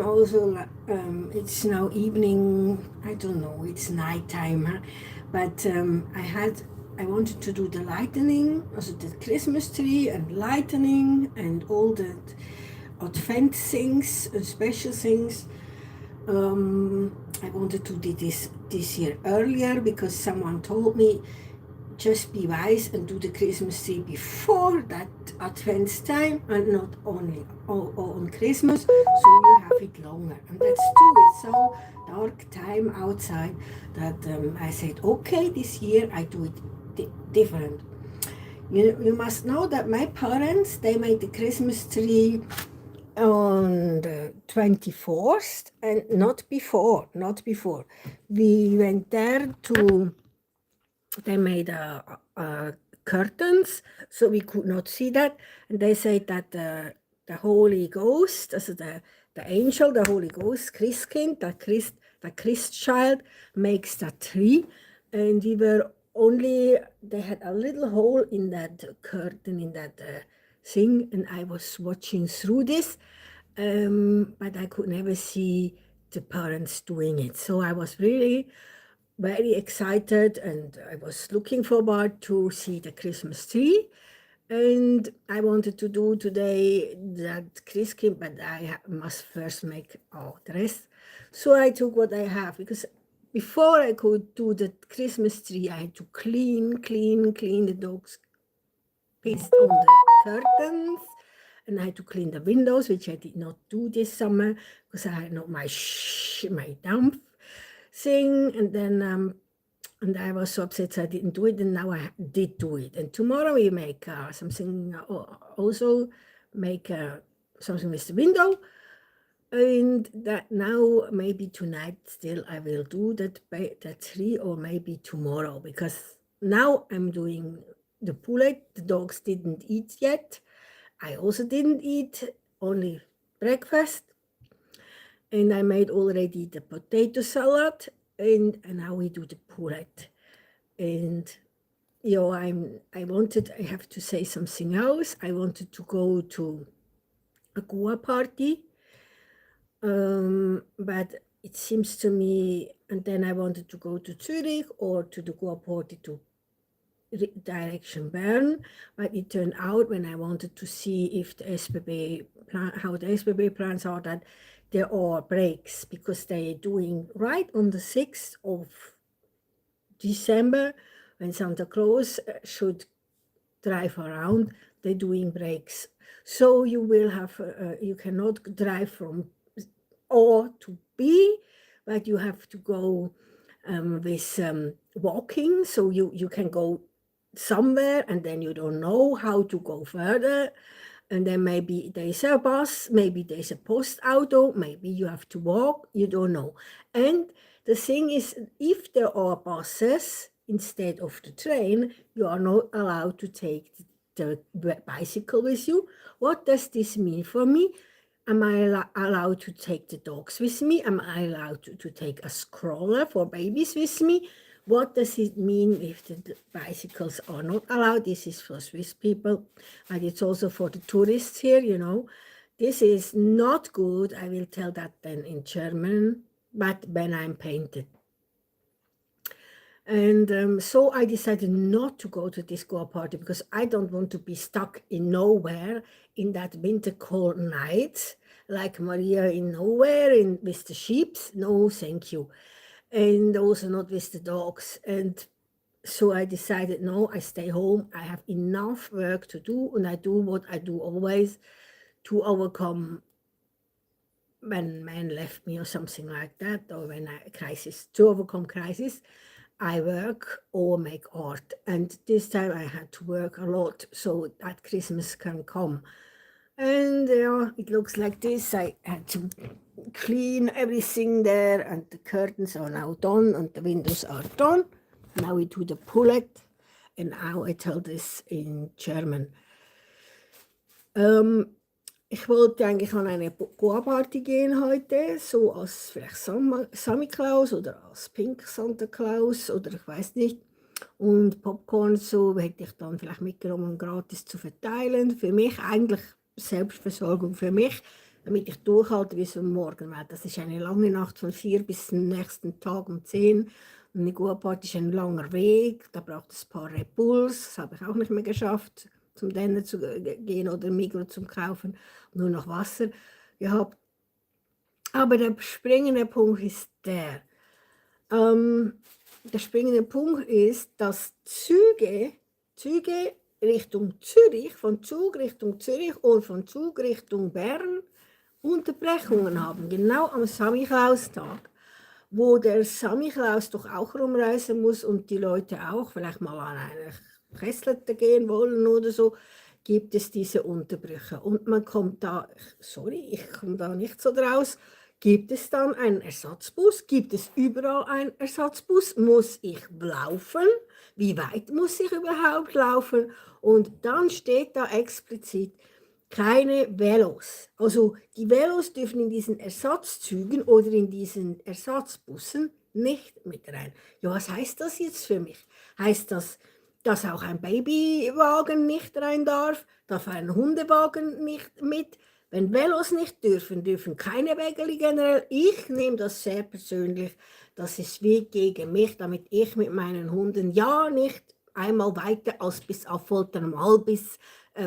Also, it's now evening. I don't know. It's nighttime, huh? But I wanted to do the lightning, also the Christmas tree and lightning and all the Advent things and special things. I wanted to do this year earlier because someone told me just be wise and do the Christmas tree before that Advent time and not only on Christmas, so you have it longer. And that's true, it's so dark time outside that I said, okay, this year I do it different. You must know that my parents, they made the Christmas tree on the 24th and not before. We went there to they made curtains so we could not see that, and they said that the Holy Ghost, also the angel, the Holy Ghost, Christkind, the Christ child makes that tree, and we were only, they had a little hole in that curtain, in that thing, and I was watching through this, but I could never see the parents doing it, so I was really very excited and I was looking forward to see the Christmas tree. And I wanted to do today that Christkind, but I must first make all the rest. So I took what I have because before I could do the Christmas tree, I had to clean the dog's piss on the curtains, and I had to clean the windows, which I did not do this summer because I had not my damp thing, and then and I was so upset I didn't do it, and now I did do it. And tomorrow we make something, also make something with the window, and that now maybe tonight still I will do that tree, or maybe tomorrow, because now I'm doing the poulet. The dogs didn't eat yet. I also didn't eat, only breakfast. And I made already the potato salad, and now we do the poulet. And I have to say something else. I wanted to go to a Goa party, but it seems to me, and then I wanted to go to Zurich or to the Goa party to direction Bern, but it turned out when I wanted to see if the SBB plan, how the SBB plans are, that there are breaks because they're doing right on the 6th of December when Santa Claus should drive around, they're doing breaks. So you will have, you cannot drive from A to B, but you have to go with walking. So you can go somewhere and then you don't know how to go further. And then maybe there's a bus, maybe there's a post auto, maybe you have to walk, you don't know. And the thing is, if there are buses instead of the train, you are not allowed to take the bicycle with you. What does this mean for me? Am I allowed to take the dogs with me? Am I allowed to take a stroller for babies with me? What does it mean if the bicycles are not allowed? This is for Swiss people, but it's also for the tourists here, This is not good. I will tell that then in German, but when I'm painted. And so I decided not to go to this Goa party because I don't want to be stuck in nowhere in that winter cold night, like Maria in nowhere with the sheep. No, thank you. And also not with the dogs. And so I decided, no, I stay home. I have enough work to do, and I do what I do always to overcome when man left me or something like that, or when to overcome crisis. I work or make art, and this time I had to work a lot so that Christmas can come. And it looks like this. I had to clean everything there, and the curtains are now done and the windows are done. Now we do the poulet, and now I tell this in German. Ich wollte eigentlich an eine Goa-Party gehen heute, so als vielleicht Santa Claus oder als Pink Santa Claus oder ich weiß nicht. Und Popcorn so hätte ich dann vielleicht mitgenommen, gratis zu verteilen. Für mich eigentlich Selbstversorgung für mich. damit ich durchhalte bis zum Morgen, weil das ist eine lange Nacht von 4 bis zum nächsten Tag um 10. Und eine Gurpart ist ein langer Weg, da braucht es ein paar Red Bulls, das habe ich auch nicht mehr geschafft, zum Denner zu gehen oder Migros zum Kaufen, nur noch Wasser gehabt. Aber der springende Punkt ist der springende Punkt ist, dass Züge Richtung Zürich, von Zug Richtung Zürich und von Zug Richtung Bern Unterbrechungen haben, genau am Samichlaustag, wo der Samichlaus doch auch rumreisen muss und die Leute auch vielleicht mal an eine Kesslete gehen wollen oder so, gibt es diese Unterbrüche. Und man kommt da, sorry, ich komme da nicht so draus, gibt es dann einen Ersatzbus? Gibt es überall einen Ersatzbus? Muss ich laufen? Wie weit muss ich überhaupt laufen? Und dann steht da explizit, keine Velos. Also die Velos dürfen in diesen Ersatzzügen oder in diesen Ersatzbussen nicht mit rein. Ja, was heißt das jetzt für mich? Heißt das, dass auch ein Babywagen nicht rein darf ein Hundewagen nicht mit? Wenn Velos nicht dürfen, dürfen keine Wägeli generell. Ich nehme das sehr persönlich. Das ist wie gegen mich, damit ich mit meinen Hunden ja nicht einmal weiter als bis auf Folternmal bis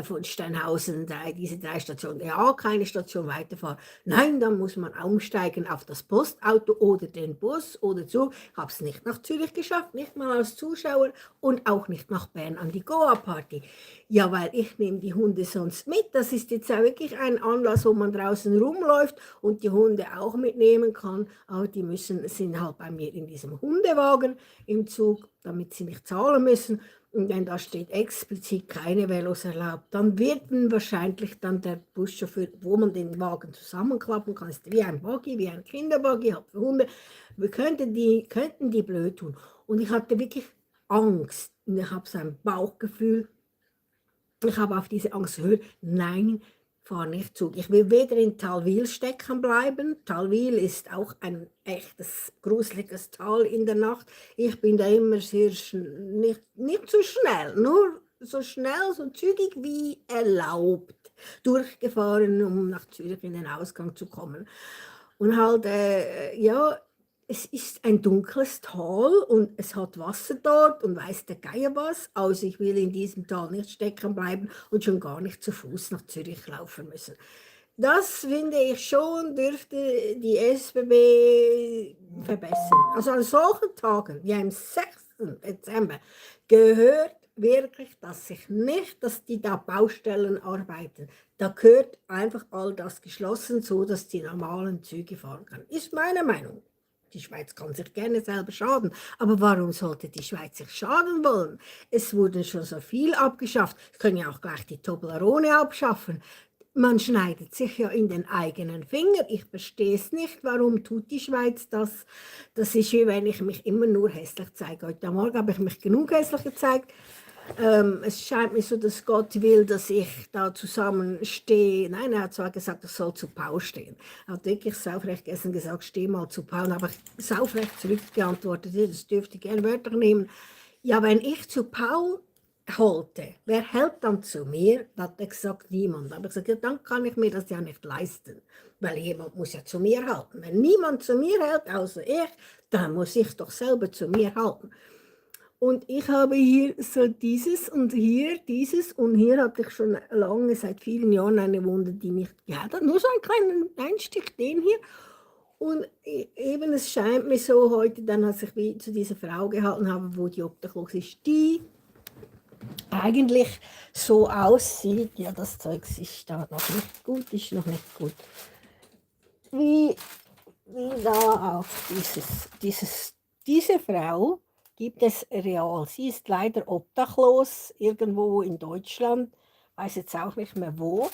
von Steinhausen, diese 3 Stationen, ja, keine Station weiterfahren. Nein, dann muss man umsteigen auf das Postauto oder den Bus oder Zug. Ich habe es nicht nach Zürich geschafft, nicht mal als Zuschauer und auch nicht nach Bern an die Goa-Party. Ja, weil ich nehme die Hunde sonst mit. Das ist jetzt auch wirklich ein Anlass, wo man draußen rumläuft und die Hunde auch mitnehmen kann. Aber die sind halt bei mir in diesem Hundewagen im Zug, damit sie nicht zahlen müssen. Und wenn da steht explizit keine Velos erlaubt, dann wird wahrscheinlich dann der Buschauffeur, wo man den Wagen zusammenklappen kann, ist wie ein Buggy, wie ein Kinderbuggy, hat für Hunde. Wir könnten die blöd tun. Und ich hatte wirklich Angst. Und ich habe so ein Bauchgefühl. Ich habe auf diese Angst gehört, nein, fahre nicht Zug. Ich will weder in Talwil stecken bleiben. Talwil ist auch ein echtes, gruseliges Tal in der Nacht. Ich bin da immer nicht so schnell, nur so schnell, so zügig wie erlaubt durchgefahren, um nach Zürich in den Ausgang zu kommen. Und halt, ja, es ist ein dunkles Tal und es hat Wasser dort und weiß der Geier was. Also ich will in diesem Tal nicht stecken bleiben und schon gar nicht zu Fuß nach Zürich laufen müssen. Das finde ich schon, dürfte die SBB verbessern. Also an solchen Tagen, wie am 6. Dezember, gehört wirklich, dass die da Baustellen arbeiten. Da gehört einfach all das geschlossen, so dass die normalen Züge fahren können. Ist meine Meinung. Die Schweiz kann sich gerne selber schaden, aber warum sollte die Schweiz sich schaden wollen? Es wurde schon so viel abgeschafft. Sie können ja auch gleich die Toblerone abschaffen. Man schneidet sich ja in den eigenen Finger. Ich verstehe es nicht, warum tut die Schweiz das? Das ist wie wenn ich mich immer nur hässlich zeige. Heute Morgen habe ich mich genug hässlich gezeigt. Es scheint mir so, dass Gott will, dass ich da zusammenstehe. Nein, er hat zwar gesagt, ich soll zu Paul stehen. Er hat wirklich saufrecht gestern gesagt, steh mal zu Paul. Aber ich saufrecht zurückgeantwortet, das dürfte ich gerne wörtlich nehmen. Ja, wenn ich zu Paul halte, wer hält dann zu mir? Da hat er gesagt, niemand. Da habe ich gesagt, ja, dann kann ich mir das ja nicht leisten. Weil jemand muss ja zu mir halten. Wenn niemand zu mir hält, außer ich, dann muss ich doch selber zu mir halten. Und ich habe hier so dieses und hier dieses und hier hatte ich schon lange, seit vielen Jahren eine Wunde, die nicht geheilt hat. Nur so einen kleinen Einstich, den hier. Und eben, es scheint mir so heute, dann, als ich wie zu dieser Frau gehalten habe, wo die obdachlos ist, die eigentlich so aussieht, ja, das Zeug ist da noch nicht gut, ist noch nicht gut. Wie da auf diese Frau gibt es real. Sie ist leider obdachlos, irgendwo in Deutschland, weiß jetzt auch nicht mehr wo.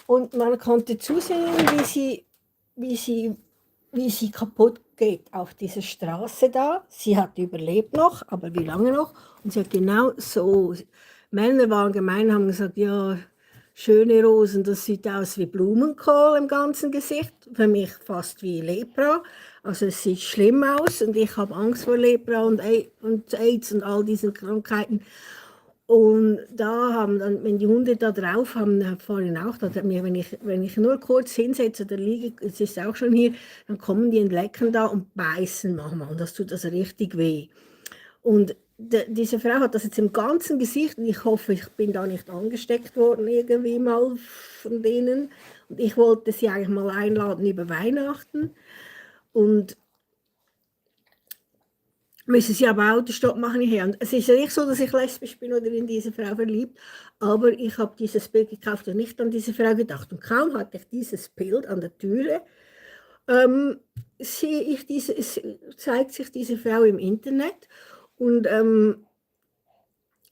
Und man konnte zusehen, wie sie kaputt geht auf dieser Straße da. Sie hat überlebt noch, aber wie lange noch? Und sie hat genau so, Männer waren gemein, haben gesagt, ja, schöne Rosen, das sieht aus wie Blumenkohl im ganzen Gesicht. Für mich fast wie Lepra. Also es sieht schlimm aus und ich habe Angst vor Lepra und AIDS und all diesen Krankheiten. Und da haben dann, wenn die Hunde da drauf haben, vorhin auch, da hat mir, wenn ich nur kurz hinsetze oder liege, es ist auch schon hier, dann kommen die und lecken da und beißen manchmal und das tut also richtig weh. Und diese Frau hat das jetzt im ganzen Gesicht und ich hoffe, ich bin da nicht angesteckt worden irgendwie mal von denen. Und ich wollte sie eigentlich mal einladen über Weihnachten und müssen sie aber Autostopp machen hierher. Und es ist ja nicht so, dass ich lesbisch bin oder in diese Frau verliebt, aber ich habe dieses Bild gekauft und nicht an diese Frau gedacht. Und kaum hatte ich dieses Bild an der Türe, sehe ich es zeigt sich diese Frau im Internet und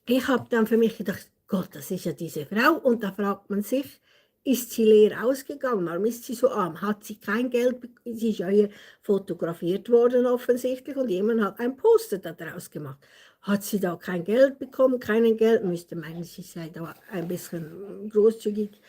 ich habe dann für mich gedacht, Gott, das ist ja diese Frau. Und da fragt man sich, ist sie leer ausgegangen? Warum ist sie so arm? Hat sie kein Geld bekommen? Sie ist ja hier fotografiert worden offensichtlich und jemand hat ein Poster daraus gemacht. Hat sie da kein Geld bekommen? Kein Geld? Müsste meinen, sie sei da ein bisschen großzügig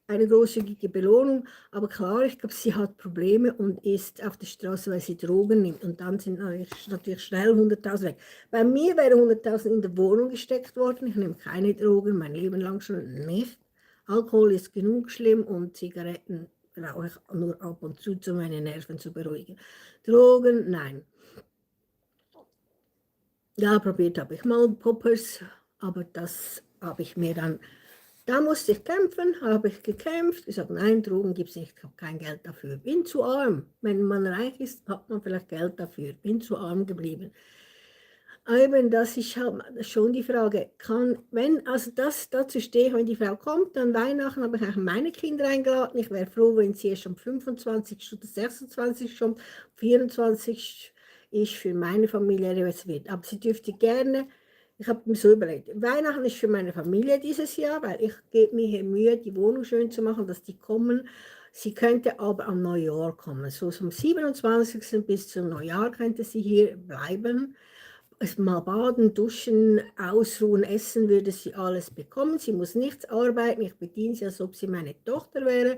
eine großzügige Belohnung, aber klar, ich glaube, sie hat Probleme und ist auf der Straße, weil sie Drogen nimmt und dann sind natürlich schnell 100.000 weg. Bei mir wäre 100.000 in der Wohnung gesteckt worden, ich nehme keine Drogen, mein Leben lang schon nicht. Alkohol ist genug schlimm und Zigaretten rauche ich nur ab und zu meine Nerven zu beruhigen. Drogen, nein. Ja, probiert habe ich mal Poppers, aber das habe ich mir dann, da musste ich kämpfen, habe ich gekämpft, gesagt, nein, Drogen gibt es nicht, ich habe kein Geld dafür, bin zu arm. Wenn man reich ist, hat man vielleicht Geld dafür, bin zu arm geblieben. Eben, das ist halt schon die Frage, also dazu stehe ich, wenn die Frau kommt, dann Weihnachten habe ich eigentlich meine Kinder eingeladen, ich wäre froh, wenn sie erst am 25. oder 26. schon, 24. ist für meine Familie was wird. Aber sie dürfte gerne, ich habe mir so überlegt, Weihnachten ist für meine Familie dieses Jahr, weil ich gebe mir hier Mühe, die Wohnung schön zu machen, dass die kommen. Sie könnte aber am Neujahr kommen, so vom 27. bis zum Neujahr könnte sie hier bleiben. Mal baden, duschen, ausruhen, essen würde sie alles bekommen. Sie muss nichts arbeiten. Ich bediene sie, als ob sie meine Tochter wäre.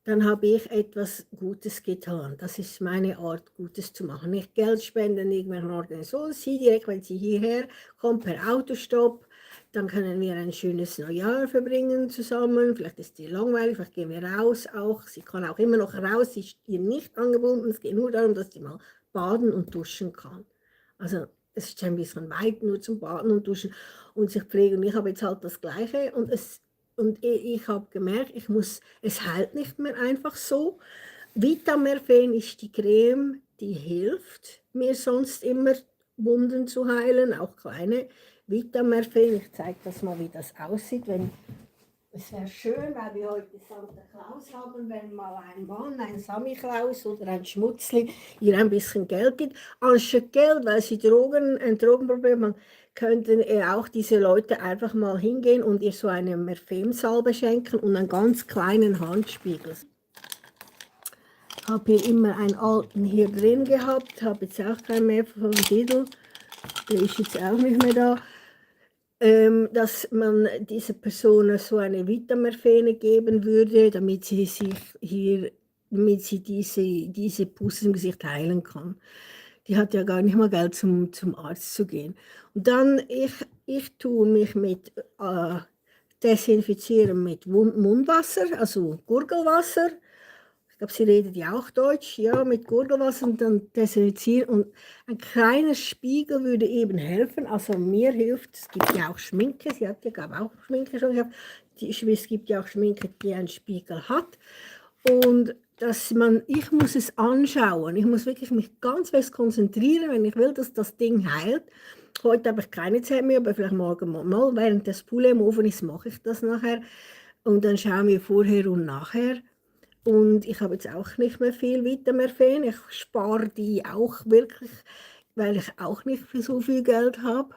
Dann habe ich etwas Gutes getan. Das ist meine Art, Gutes zu machen. Nicht Geld spenden, irgendwelchen Organisationen. Sie direkt, wenn sie hierher kommt, per Autostopp, dann können wir ein schönes Neujahr verbringen zusammen. Vielleicht ist sie langweilig, vielleicht gehen wir raus auch. Sie kann auch immer noch raus, sie ist ihr nicht angebunden. Es geht nur darum, dass sie mal baden und duschen kann. Also es ist ein bisschen weit, nur zum Baden und Duschen und sich pflegen. Und ich habe jetzt halt das Gleiche und ich habe gemerkt, es heilt nicht mehr einfach so. Vitamerfen ist die Creme, die hilft mir sonst immer, Wunden zu heilen, auch kleine Vitamerfen. Ich zeige das mal, wie das aussieht, es wäre schön, weil wir heute Santa Claus haben, wenn mal ein Mann, ein Samichlaus oder ein Schmutzli ihr ein bisschen Geld gibt. Anstatt Geld, weil sie ein Drogenproblem haben, könnten auch diese Leute einfach mal hingehen und ihr so eine Merfemsalbe schenken und einen ganz kleinen Handspiegel. Ich habe hier immer einen alten hier drin gehabt, habe jetzt auch keinen mehr von Diddle, der ist jetzt auch nicht mehr da. Dass man dieser Person so eine Vitamerfene geben würde, damit sie diese Pus im Gesicht heilen kann. Die hat ja gar nicht mal Geld, zum Arzt zu gehen. Und dann, ich tue mich desinfizieren mit Mundwasser, also Gurgelwasser. Ich glaube, sie redet ja auch Deutsch, ja, mit Gurgelwasser und dann desinfizieren. Und ein kleiner Spiegel würde eben helfen. Also mir hilft, es gibt ja auch Schminke, sie hat ja, glaube ich, auch Schminke schon gehabt. Es gibt ja auch Schminke, die einen Spiegel hat. Und ich muss es anschauen. Ich muss wirklich mich ganz fest konzentrieren, wenn ich will, dass das Ding heilt. Heute habe ich keine Zeit mehr, aber vielleicht morgen mal. Während das Poulet im Ofen ist, mache ich das nachher. Und dann schauen wir vorher und nachher. Und ich habe jetzt auch nicht mehr viel Vitamerfen. Ich spare die auch wirklich, weil ich auch nicht für so viel Geld habe.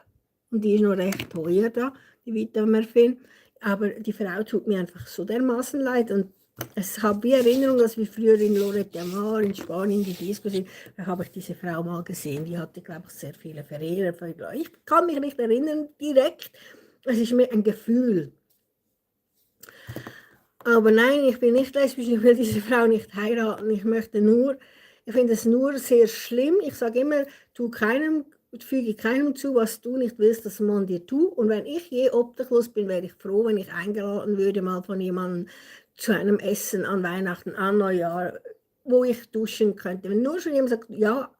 Und die ist noch recht teuer da, die Vitamerfen. Aber die Frau tut mir einfach so dermaßen leid. Und es habe wie Erinnerung, dass wir früher in Lloret de Mar in Spanien die Disco sind. Da habe ich diese Frau mal gesehen. Die hatte, glaube ich, sehr viele Verehrer. Ich kann mich nicht erinnern direkt. Es ist mir ein Gefühl. Aber nein, ich bin nicht lesbisch, ich will diese Frau nicht heiraten. Ich finde es nur sehr schlimm. Ich sage immer, tu keinem füge keinem zu, was du nicht willst, dass man dir tut. Und wenn ich je obdachlos bin, wäre ich froh, wenn ich eingeladen würde, mal von jemandem zu einem Essen an Weihnachten, an Neujahr, wo ich duschen könnte. Wenn nur schon jemand sagt, ja,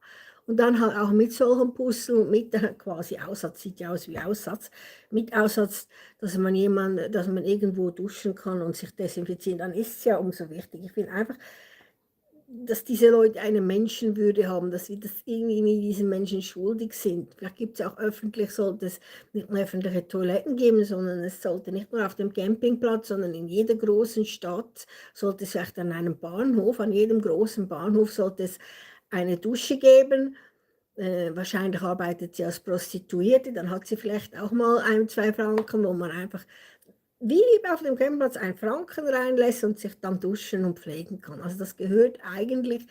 und dann halt auch mit solchen Puzzeln und mit quasi Aussatz, sieht ja aus wie Aussatz, mit Aussatz, dass man irgendwo duschen kann und sich desinfizieren, dann ist es ja umso wichtiger. Ich finde einfach, dass diese Leute eine Menschenwürde haben, dass wir das irgendwie diesen Menschen schuldig sind. Vielleicht gibt es auch öffentlich, sollte es nicht nur öffentliche Toiletten geben, sondern es sollte nicht nur auf dem Campingplatz, sondern in jeder großen Stadt, sollte es vielleicht an einem Bahnhof, an jedem großen Bahnhof sollte es eine Dusche geben. Wahrscheinlich arbeitet sie als Prostituierte, dann hat sie vielleicht auch mal 1, 2 Franken, wo man einfach wie auf dem Campingplatz einen Franken reinlässt und sich dann duschen und pflegen kann. Also das gehört eigentlich,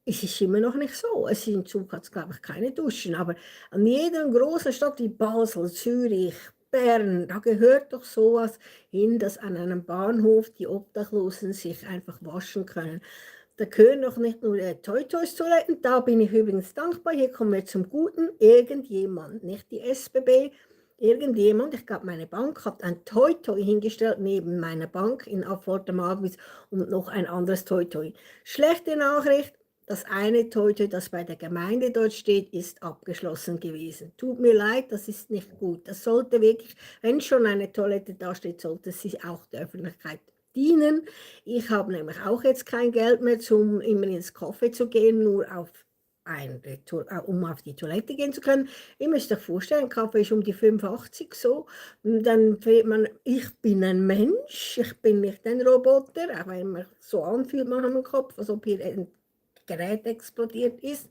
es ist immer noch nicht so. In Zug hat es, glaube ich, keine Duschen, aber an jeder großen Stadt wie Basel, Zürich, Bern, da gehört doch sowas hin, dass an einem Bahnhof die Obdachlosen sich einfach waschen können. Da gehören doch nicht nur Toiletten, da bin ich übrigens dankbar, hier kommen wir zum Guten, irgendjemand, nicht die SBB, irgendjemand, ich glaube meine Bank hat ein Toi-Toi hingestellt neben meiner Bank in Affolter Magwitz und noch ein anderes Toi-Toi. Schlechte Nachricht, das eine Toi-Toi, das bei der Gemeinde dort steht, ist abgeschlossen gewesen. Tut mir leid, das ist nicht gut. Das sollte wirklich, wenn schon eine Toilette da steht, sollte sie auch der Öffentlichkeit dienen. Ich habe nämlich auch jetzt kein Geld mehr, um immer ins Café zu gehen, nur um auf die Toilette gehen zu können. Ihr müsst euch vorstellen, ein Kaffee ist um die 85 so. Und dann fällt man, ich bin ein Mensch, ich bin nicht ein Roboter, auch wenn man so anfühlt man im Kopf, als ob hier ein Gerät explodiert ist.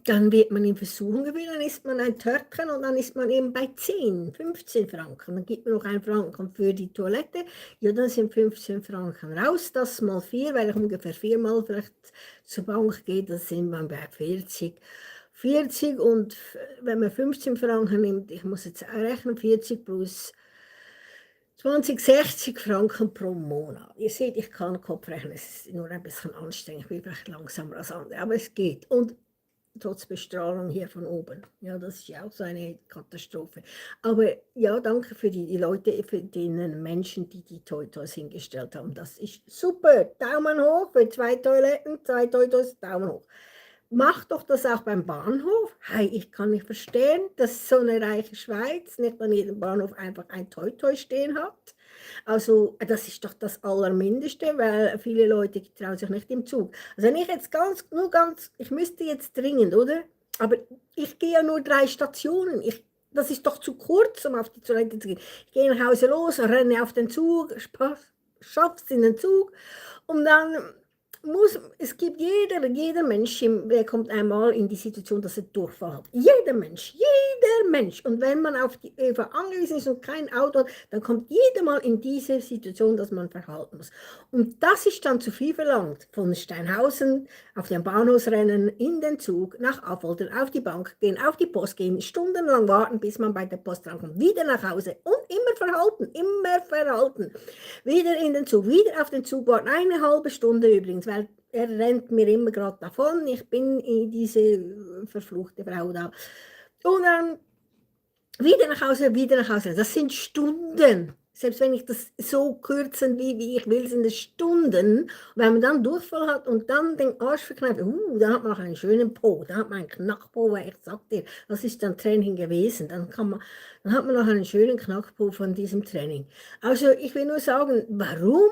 Dann wird man in Versuchung gewählt, dann isst man ein Törtchen und dann ist man eben bei 10, 15 Franken. Dann gibt man noch einen Franken für die Toilette. Ja, dann sind 15 Franken raus. Das mal 4, weil ich ungefähr 4-mal vielleicht zur Bank gehe, dann sind wir bei 40. 40 und wenn man 15 Franken nimmt, ich muss jetzt rechnen, 40 plus 20, 60 Franken pro Monat. Ihr seht, ich kann Kopf rechnen, es ist nur ein bisschen anstrengend, ich bin vielleicht langsamer als andere, aber es geht. Und trotz Bestrahlung hier von oben. Ja, das ist ja auch so eine Katastrophe. Aber ja, danke für die Leute, für die Menschen, die die Toitos hingestellt haben. Das ist super. Daumen hoch für 2 Toiletten, 2 Toitos, Daumen hoch. Macht doch das auch beim Bahnhof. Hey, ich kann nicht verstehen, dass so eine reiche Schweiz nicht an jedem Bahnhof einfach ein Toi-Toi stehen hat. Also das ist doch das Allermindeste, weil viele Leute trauen sich nicht im Zug. Also wenn ich jetzt ich müsste jetzt dringend, oder? Aber ich gehe ja nur 3 Stationen. Das ist doch zu kurz, um auf die Toilette zu gehen. Ich gehe nach Hause los, renne auf den Zug, schaff's in den Zug und dann es gibt jeder Mensch, der kommt einmal in die Situation, dass er Durchfall hat. Jeder Mensch. Und wenn man auf die ÖV angewiesen ist und kein Auto hat, dann kommt jeder mal in diese Situation, dass man verhalten muss. Und das ist dann zu viel verlangt. Von Steinhausen auf den Bahnhof rennen, in den Zug, nach Affoltern, auf die Bank gehen, auf die Post gehen, stundenlang warten, bis man bei der Post rankommt, wieder nach Hause und immer verhalten. Wieder in den Zug, wieder auf den Zug warten, 1,5 Stunde übrigens, weil er rennt mir immer gerade davon. Ich bin diese verfluchte Frau da. Und dann wieder nach Hause. Das sind Stunden. Selbst wenn ich das so kürzen, wie ich will, sind es Stunden. Und wenn man dann Durchfall hat und dann den Arsch verkneift, dann hat man noch einen schönen Po, dann hat man einen Knackpo, weil ich sag dir, das ist dann Training gewesen. Dann hat man noch einen schönen Knackpo von diesem Training. Also ich will nur sagen, warum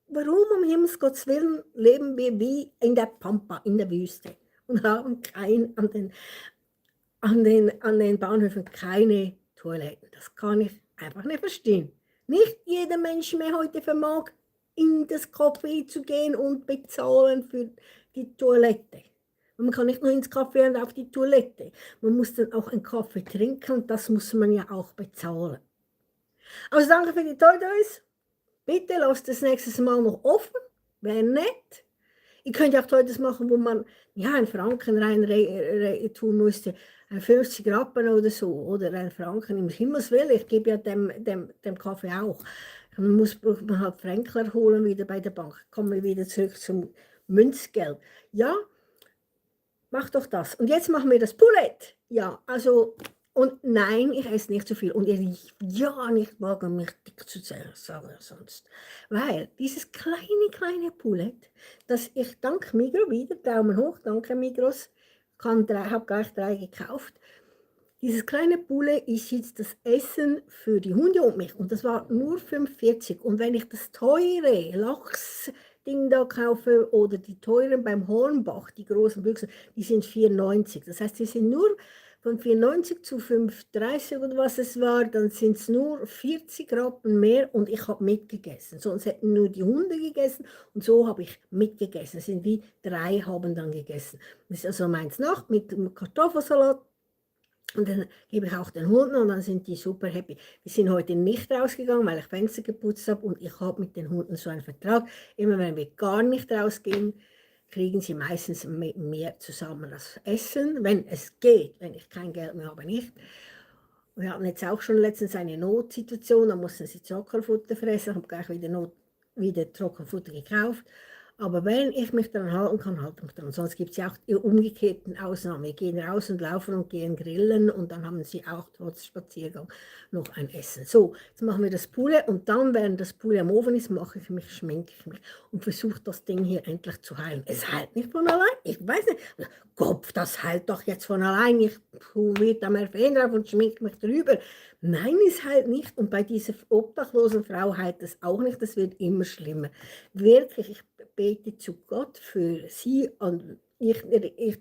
um Himmels Gottes Willen leben wir wie in der Pampa, in der Wüste und haben an den Bahnhöfen keine Toiletten. Das kann ich einfach nicht verstehen. Nicht jeder Mensch mehr heute vermag, in das Café zu gehen und bezahlen für die Toilette. Und man kann nicht nur ins Café und auf die Toilette. Man muss dann auch einen Kaffee trinken und das muss man ja auch bezahlen. Also danke für die Toilettes. Bitte lasst das nächstes Mal noch offen. Wäre nett. Ihr könnt ja auch Toilettes machen, wo man einen Franken rein tun müsste. 50 Rappen oder so. Oder ein Franken im Himmelswillen. Ich gebe ja dem Kaffee auch. Dann braucht man halt Fränkler holen wieder bei der Bank. Kommen wir wieder zurück zum Münzgeld. Ja, mach doch das. Und jetzt machen wir das Poulet. Ja, also, und nein, ich esse nicht so viel. Und ihr, ja, nicht wage mich dick zu sagen sonst. Weil dieses kleine Poulet, das ich dank Migros wieder, Daumen hoch, danke Migros, habe gleich 3 gekauft. Dieses kleine Poulet ist jetzt das Essen für die Hunde und mich. Und das war nur 45. Und wenn ich das teure Lachsding da kaufe oder die teuren beim Hornbach, die großen Büchsen, die sind 4,90. Das heißt, die sind nur von 4,90 zu 5,30 oder was es war, dann sind es nur 40 Rappen mehr und ich habe mitgegessen. Sonst hätten nur die Hunde gegessen und so habe ich mitgegessen. Es sind wie 3 haben dann gegessen. Das ist also meins nach mit dem Kartoffelsalat. Und dann gebe ich auch den Hunden und dann sind die super happy. Wir sind heute nicht rausgegangen, weil ich Fenster geputzt habe und ich habe mit den Hunden so einen Vertrag. Immer wenn wir gar nicht rausgehen, kriegen sie meistens mit mir zusammen das Essen, wenn es geht. Wenn ich kein Geld mehr habe, nicht. Wir hatten jetzt auch schon letztens eine Notsituation, da mussten sie Trockenfutter fressen. Ich habe gleich wieder Trockenfutter gekauft. Aber wenn ich mich daran halten kann, halte ich mich daran. Sonst gibt es ja auch die umgekehrten Ausnahmen. Wir gehen raus und laufen und gehen grillen und dann haben sie auch trotz Spaziergang noch ein Essen. So, jetzt machen wir das Poulet und dann, während das Poulet am Ofen ist, schminke ich mich und versuche das Ding hier endlich zu heilen. Es heilt nicht von allein, ich weiß nicht. Kopf, das heilt doch jetzt von allein. Ich probiere da Morphin drauf und schminke mich drüber. Nein, es heilt nicht. Und bei dieser obdachlosen Frau heilt es auch nicht. Das wird immer schlimmer. Wirklich, ich bete zu Gott für sie und ich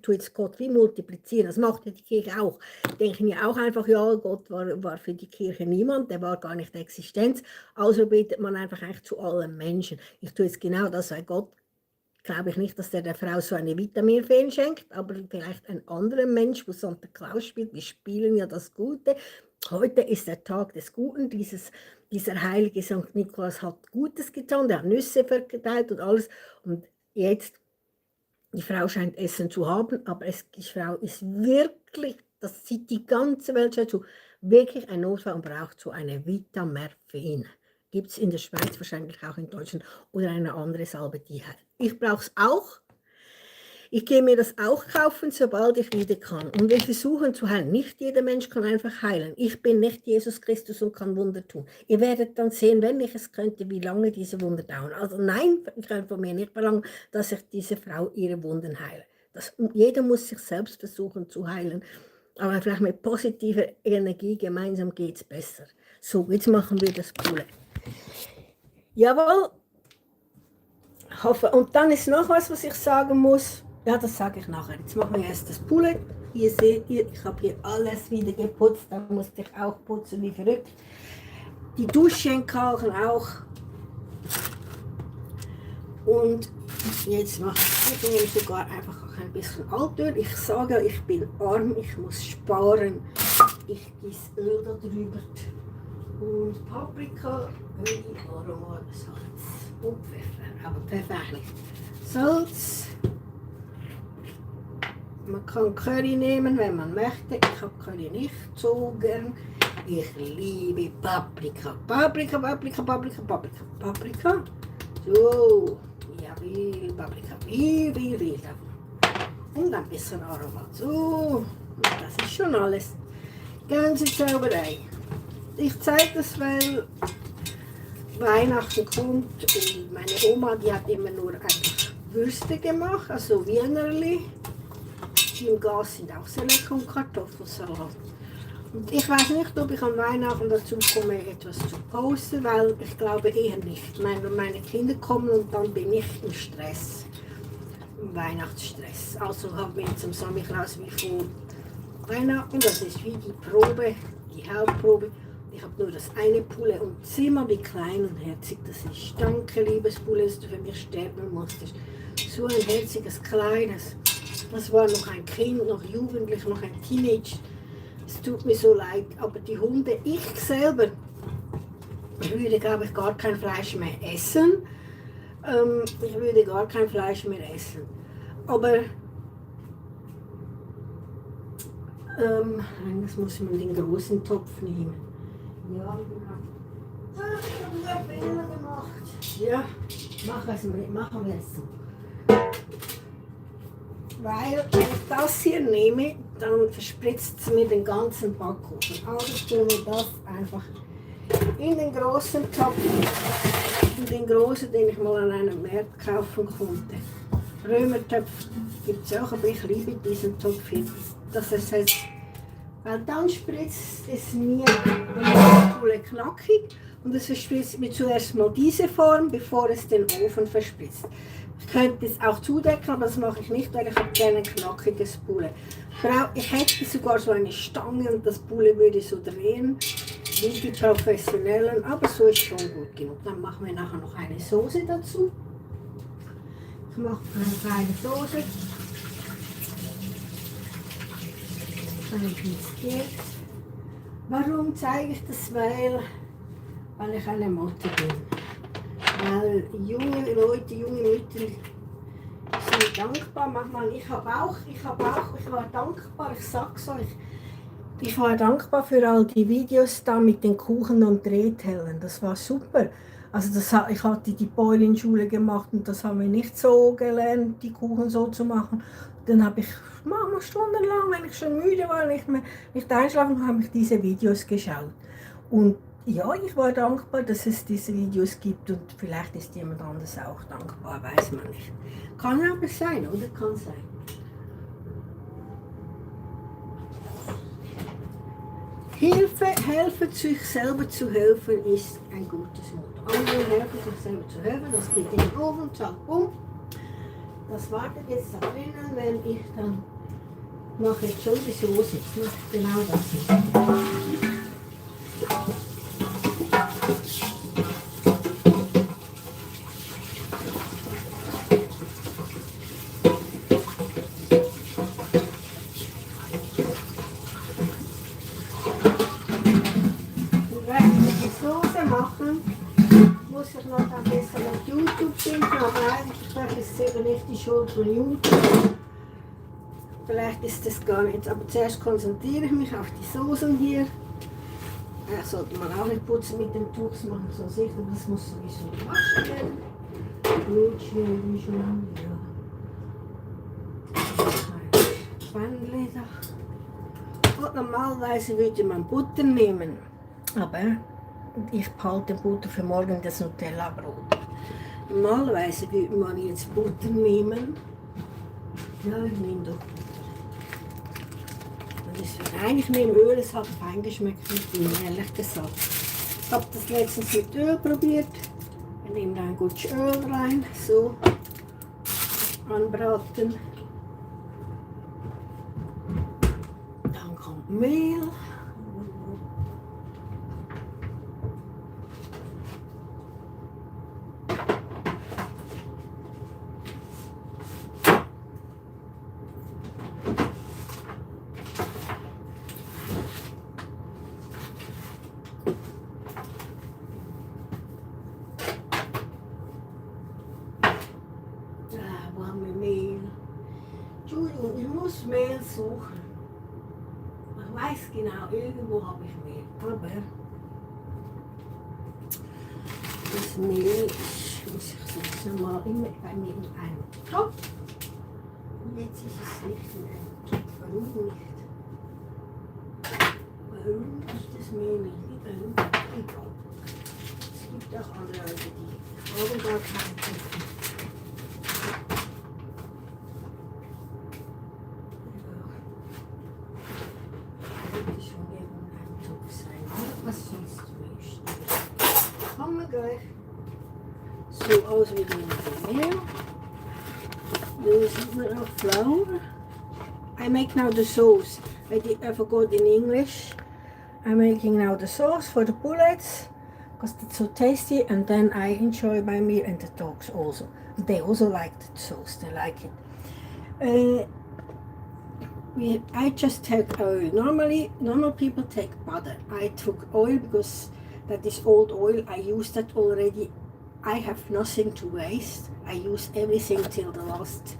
tue jetzt Gott wie multiplizieren. Das macht ja die Kirche auch. Denken ja auch einfach, ja, Gott war für die Kirche niemand, der war gar nicht Existenz. Also betet man einfach eigentlich zu allen Menschen. Ich tue jetzt genau das, weil Gott, glaube ich nicht, dass der Frau so eine Vitaminfee schenkt, aber vielleicht ein anderer Mensch, wo Santa Claus spielt. Wir spielen ja das Gute. Heute ist der Tag des Guten. Dieser heilige St. Nikolaus hat Gutes getan, der hat Nüsse verteilt und alles. Und jetzt, die Frau scheint Essen zu haben, aber die Frau ist wirklich, das sieht die ganze Welt schon zu, wirklich ein Notfall und braucht so eine Vitamerphin. Gibt es in der Schweiz, wahrscheinlich auch in Deutschland, oder eine andere Salbe, die heilt. Ich brauche es auch. Ich gehe mir das auch kaufen, sobald ich wieder kann. Und wir versuchen zu heilen. Nicht jeder Mensch kann einfach heilen. Ich bin nicht Jesus Christus und kann Wunder tun. Ihr werdet dann sehen, wenn ich es könnte, wie lange diese Wunder dauern. Also nein, ich kann von mir nicht verlangen, dass ich diese Frau ihre Wunden heile. Jeder muss sich selbst versuchen zu heilen. Aber vielleicht mit positiver Energie gemeinsam geht es besser. So, jetzt machen wir das Poulet. Jawohl. Hoffe. Und dann ist noch was ich sagen muss. Ja, das sage ich nachher. Jetzt machen wir erst das Poulet. Hier seht ihr, ich habe hier alles wieder geputzt. Da musste ich auch putzen wie verrückt. Die Duschenkalken auch. Und jetzt mache ich sogar einfach auch ein bisschen Altöl. Ich sage, ich bin arm, ich muss sparen. Ich gieße Öl da drüber. Und Paprika, Öl, Aroma, Salz und Pfeffer. Aber Pfeffer nicht. Salz. Man kann Curry nehmen, wenn man möchte. Ich habe Curry nicht so gern. Ich liebe Paprika. Paprika. So, ja, viel Paprika. Viel davon. Und ein bisschen Aroma. So, das ist schon alles. Ganze Zauberei. Ich zeige das, weil Weihnachten kommt und meine Oma, die hat immer nur einfach Würste gemacht, also Wienerli. Die im Gas sind auch sehr lecker und Kartoffelsalat. Und ich weiß nicht, ob ich an Weihnachten dazu komme, etwas zu posten, weil ich glaube eher nicht. Meine Kinder kommen und dann bin ich im Stress, im Weihnachtsstress. Also haben wir jetzt am Samstag raus wie vor Weihnachten, das ist wie die Probe, die Hauptprobe. Ich habe nur das eine Poulet und sieh mal, wie klein und herzig das ist. Danke, liebes Poulet, dass du für mich sterben musstest. So ein herziges, kleines. Das war noch ein Kind, noch jugendlich, noch ein Teenager. Es tut mir so leid, aber die Hunde, ich selber, würde, glaube ich, gar kein Fleisch mehr essen. Ich würde gar kein Fleisch mehr essen. Aber das muss man den großen Topf nehmen. Ja, genau. Ich habe Fehler gemacht. Ja, machen wir es so. weil wenn ich das hier nehme, dann verspritzt es mir den ganzen Backofen. Also tun wir das einfach in den großen Topf, in den großen, den ich mal an einem Markt kaufen konnte. Römertopf gibt es auch, aber ich liebe diesen Topf hier. Das heißt, weil dann spritzt es mir die knackig und es verspritzt mir zuerst mal diese Form, bevor es den Ofen verspritzt. Ich könnte es auch zudecken, aber das mache ich nicht, weil ich habe gerne ein knackiges Bulle. Ich hätte sogar so eine Stange und das Bulle würde so drehen, wie die Professionellen, aber so ist schon gut genug. Dann machen wir nachher noch eine Soße dazu. Ich mache eine kleine Soße. Ein bisschen. Warum zeige ich das? Weil ich eine Mutter bin. Weil junge Leute, junge Mütter sind dankbar. Manchmal, ich war dankbar, ich sag's euch. Ich war dankbar für all die Videos da mit den Kuchen und Drehtellern. Das war super. Also ich hatte die Bäuerin-Schule gemacht und das haben wir nicht so gelernt, die Kuchen so zu machen. Dann habe ich manchmal stundenlang, wenn ich schon müde war, nicht einschlafen, habe ich diese Videos geschaut. Und ja, ich war dankbar, dass es diese Videos gibt und vielleicht ist jemand anders auch dankbar, weiß man nicht. Kann aber sein, oder? Kann sein. Helfen, sich selber zu helfen, ist ein gutes Motto. Anderen helfen, sich selber zu helfen, das geht in den Ofen, zack, bumm. Das wartet jetzt da drinnen, wenn ich dann mache jetzt schon die Soße. Ich mache genau das hier. Muss ich noch ein bisschen auf YouTube finden, aber eigentlich ist es eben nicht die Schuld von YouTube. Vielleicht ist das gar nicht, aber zuerst konzentriere ich mich auf die Soßen hier. Sollte man auch nicht putzen mit dem Tuch, das machen so sicher, das muss sowieso gewaschen werden. Gut, schön, schon, ja. Pfannle da. Und normalerweise würde man Butter nehmen, aber ich behalte Butter für morgen das Nutella-Brot. Normalerweise würde man jetzt Butter nehmen. Ja, ich nehme doch Butter. Eigentlich nehme Öl, es hat fein geschmeckt mit Öl, ehrlich gesagt. Ich habe das letztens mit Öl probiert. Ich nehme da ein gutes Öl rein, so anbraten. Dann kommt Mehl. Entschuldigung, ich muss Mehl suchen. Ich weiß genau, irgendwo habe ich Mehl. Aber das Mehl muss ich sonst mal immer bei mir in einem Topf. Und jetzt ist es nicht in einem Topf. Warum nicht? Warum ist das Mehl nicht in einem Topf? Egal. Es gibt auch andere Leute, die haben gar keinen Topf. So aus wie die Mehl. This is now flour. I make now the sauce. I forgot in English. I'm making now the sauce for the pullets because it's so tasty, and then I enjoy my meal, and the dogs also. They also like the sauce. They like it. I just take oil. Normal people take butter. I took oil because that is old oil. I used that already. I have nothing to waste. I use everything till the last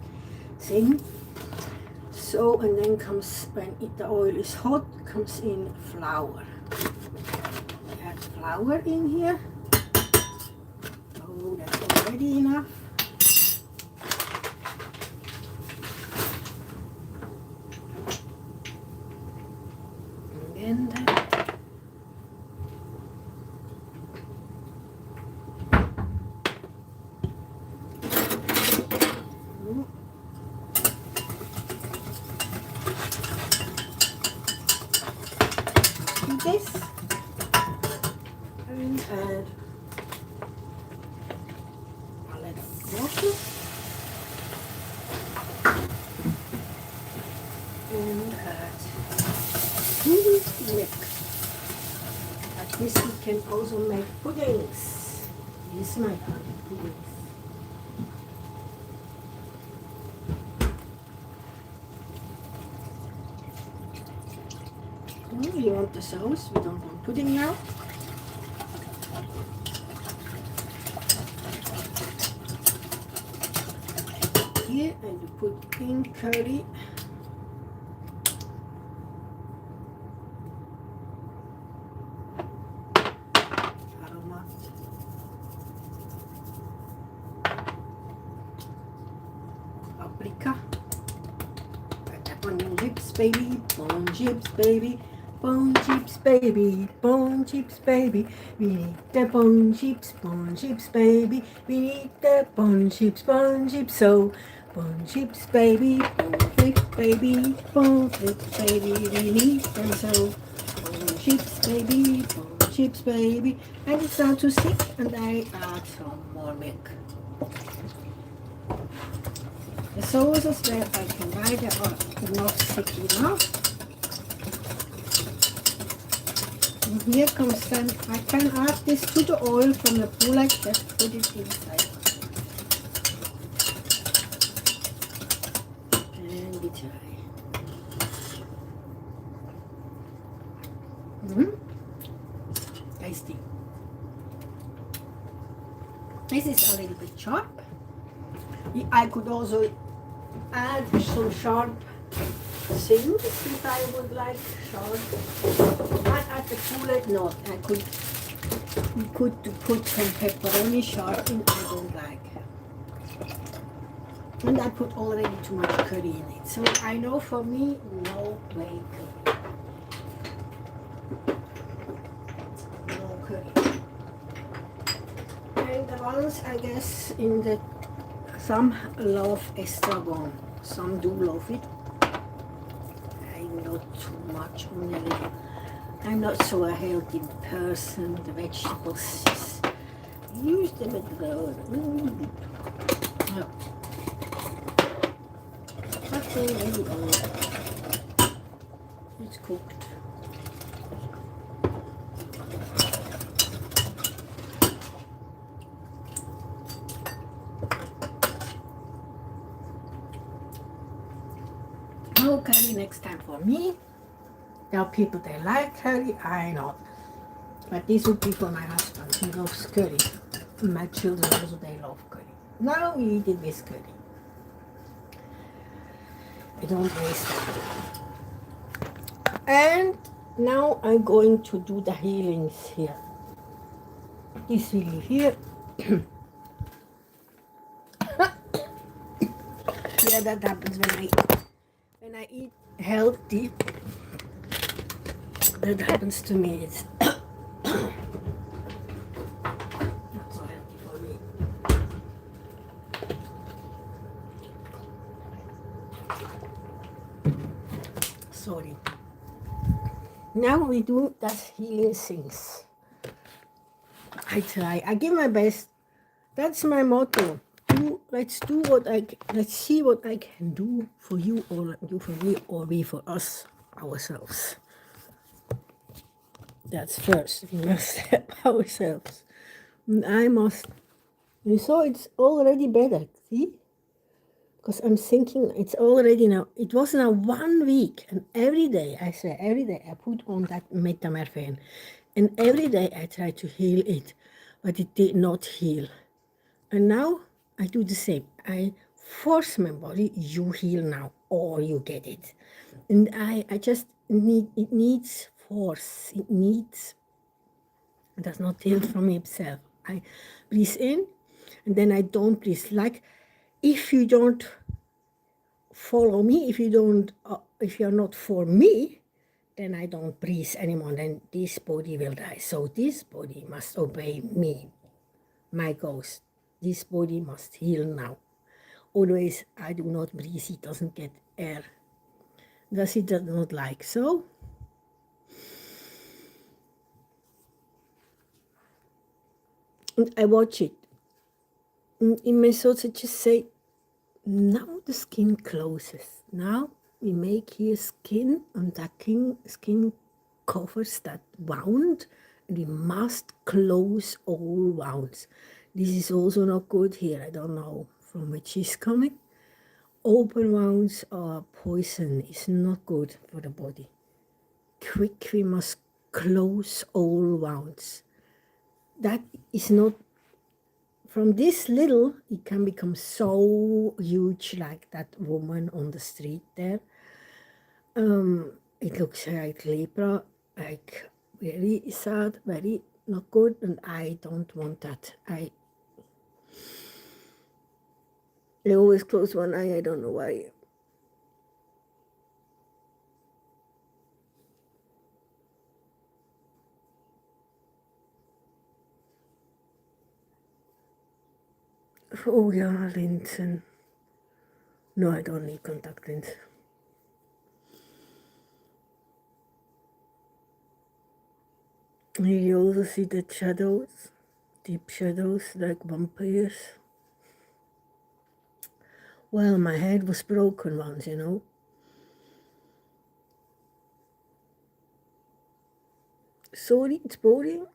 thing. So, and then comes, when the oil is hot, comes in flour. I add flour in here. Oh, that's already enough. do this and add a little water and add milk. Like this we can also make puddings. This is my puddings. You want the sauce, we don't want pudding now. Here and you put pink curry. Aromat. Paprika. Bone chips, baby, bone chips, baby. Bone chips, baby, bone chips, baby. We need the bone chips, baby. We need the bone chips, so bone chips, baby, bone chips, baby. We need them so bone chips, baby. And it's not too thick, and I add some more milk. The sauces that I can buy that are not thick enough. And here comes then, I can add this to the oil from the bullet, just put it inside. And we try. Tasty. This is a little bit sharp. I could also add some sharp things if I would like sharp. Not at the bullet, no. We could put some pepperoni sharp in, I don't like. And I put already too much curry in it. So I know for me, no way curry. No curry. And the ones, I guess, in the, some love estragon. Some do love it. I'm not too much on a little. I'm not so a healthy person. The vegetables just use them at the no. That's already all. It's cooked. No curry next time for me. There are people they like curry, I not. But this would be for my husband, he loves curry. And my children also, they love curry. Now we eat it with curry. I don't waste it. And now I'm going to do the healings here. This we leave here. Yeah, that happens when I eat healthy. That happens to me. It's not so healthy for me. Sorry. Now we do that healing things. I try. I give my best. That's my motto. Let's see what I can do for you, or you for me, or we for us, ourselves. That's first. We must help ourselves. And I must. You saw it's already better. See? Because I'm thinking it's already now. It was now 1 week, and every day I put on that metamorphine, and every day I try to heal it, but it did not heal. And now I do the same. I force my body, you heal now, or you get it. And I just it needs force. It does not heal from itself. I breathe in, and then I don't breathe. Like, if you don't follow me, if you're not for me, then I don't breathe anymore. Then this body will die. So this body must obey me, my ghost. This body must heal now, Always, I do not breathe, he doesn't get air. Does he does not like so? And I watch it. And in my thoughts, I just say, now the skin closes. Now we make here skin, and that skin covers that wound, and we must close all wounds. This is also not good here. I don't know from which is coming. Open wounds are poison. It's not good for the body. Quick, we must close all wounds. That is not, from this little, it can become so huge, like that woman on the street there. It looks like lepra, like very sad, very not good, and I don't want that. I always close one eye, I don't know why. Oh yeah, Linsen. No, I don't need contact lens. Here you also see the shadows, deep shadows like vampires. Well, my head was broken once, you know. Sorry, it's boring,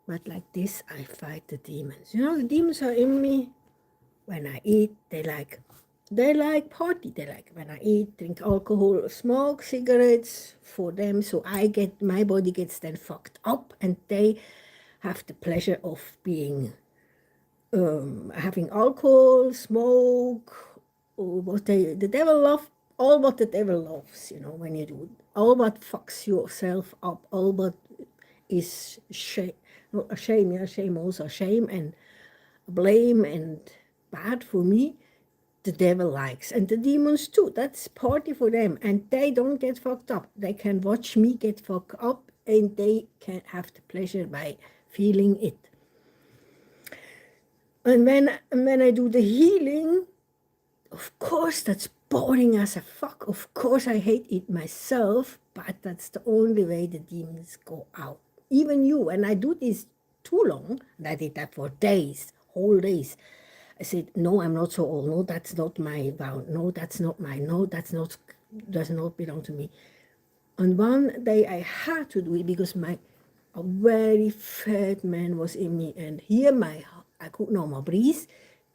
but like this, I fight the demons. You know, the demons are in me. When I eat, they like party. They like when I eat, drink alcohol, smoke cigarettes for them. So my body gets then fucked up, and they have the pleasure of being having alcohol, smoke, or what the devil love, all what the devil loves, you know, when you do all what fucks yourself up, all what is shame, not a shame, yeah, shame also, shame and blame and bad for me, the devil likes, and the demons too. That's party for them, and they don't get fucked up. They can watch me get fucked up, and they can have the pleasure by feeling it. And when I do the healing, of course that's boring as a fuck. Of course I hate it myself, but that's the only way the demons go out. Even you, and I do this too long, and I did that for days, whole days. I said, no, I'm not so old. No, that's not my vow. No, that's not mine. No, does not belong to me. And one day I had to do it because a very fat man was in me, and here I could no more breathe.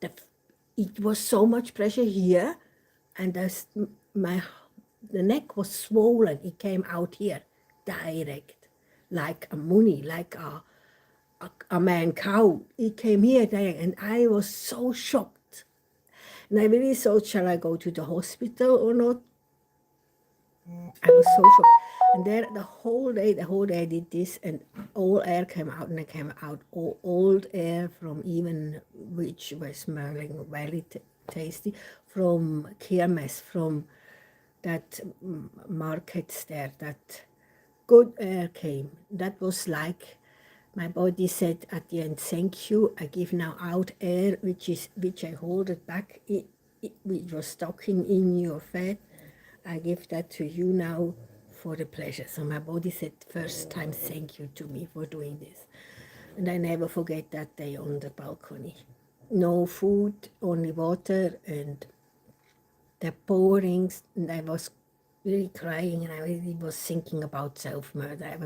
It was so much pressure here, and the neck was swollen. It came out here direct, like a money, like a man cow. It came here direct, and I was so shocked. And I really thought, shall I go to the hospital or not? I was so shocked. And there the whole day I did this, and all air came out, and it came out all old air from even, which was smelling very tasty, from Kermes, from that markets there, that good air came. That was like, my body said at the end, thank you, I give now out air, which I hold it back, which was stocking in your fat. I give that to you now for the pleasure. So my body said first time thank you to me for doing this. And I never forget that day on the balcony. No food, only water, and the pourings, and I was really crying, and I really was thinking about self-murder.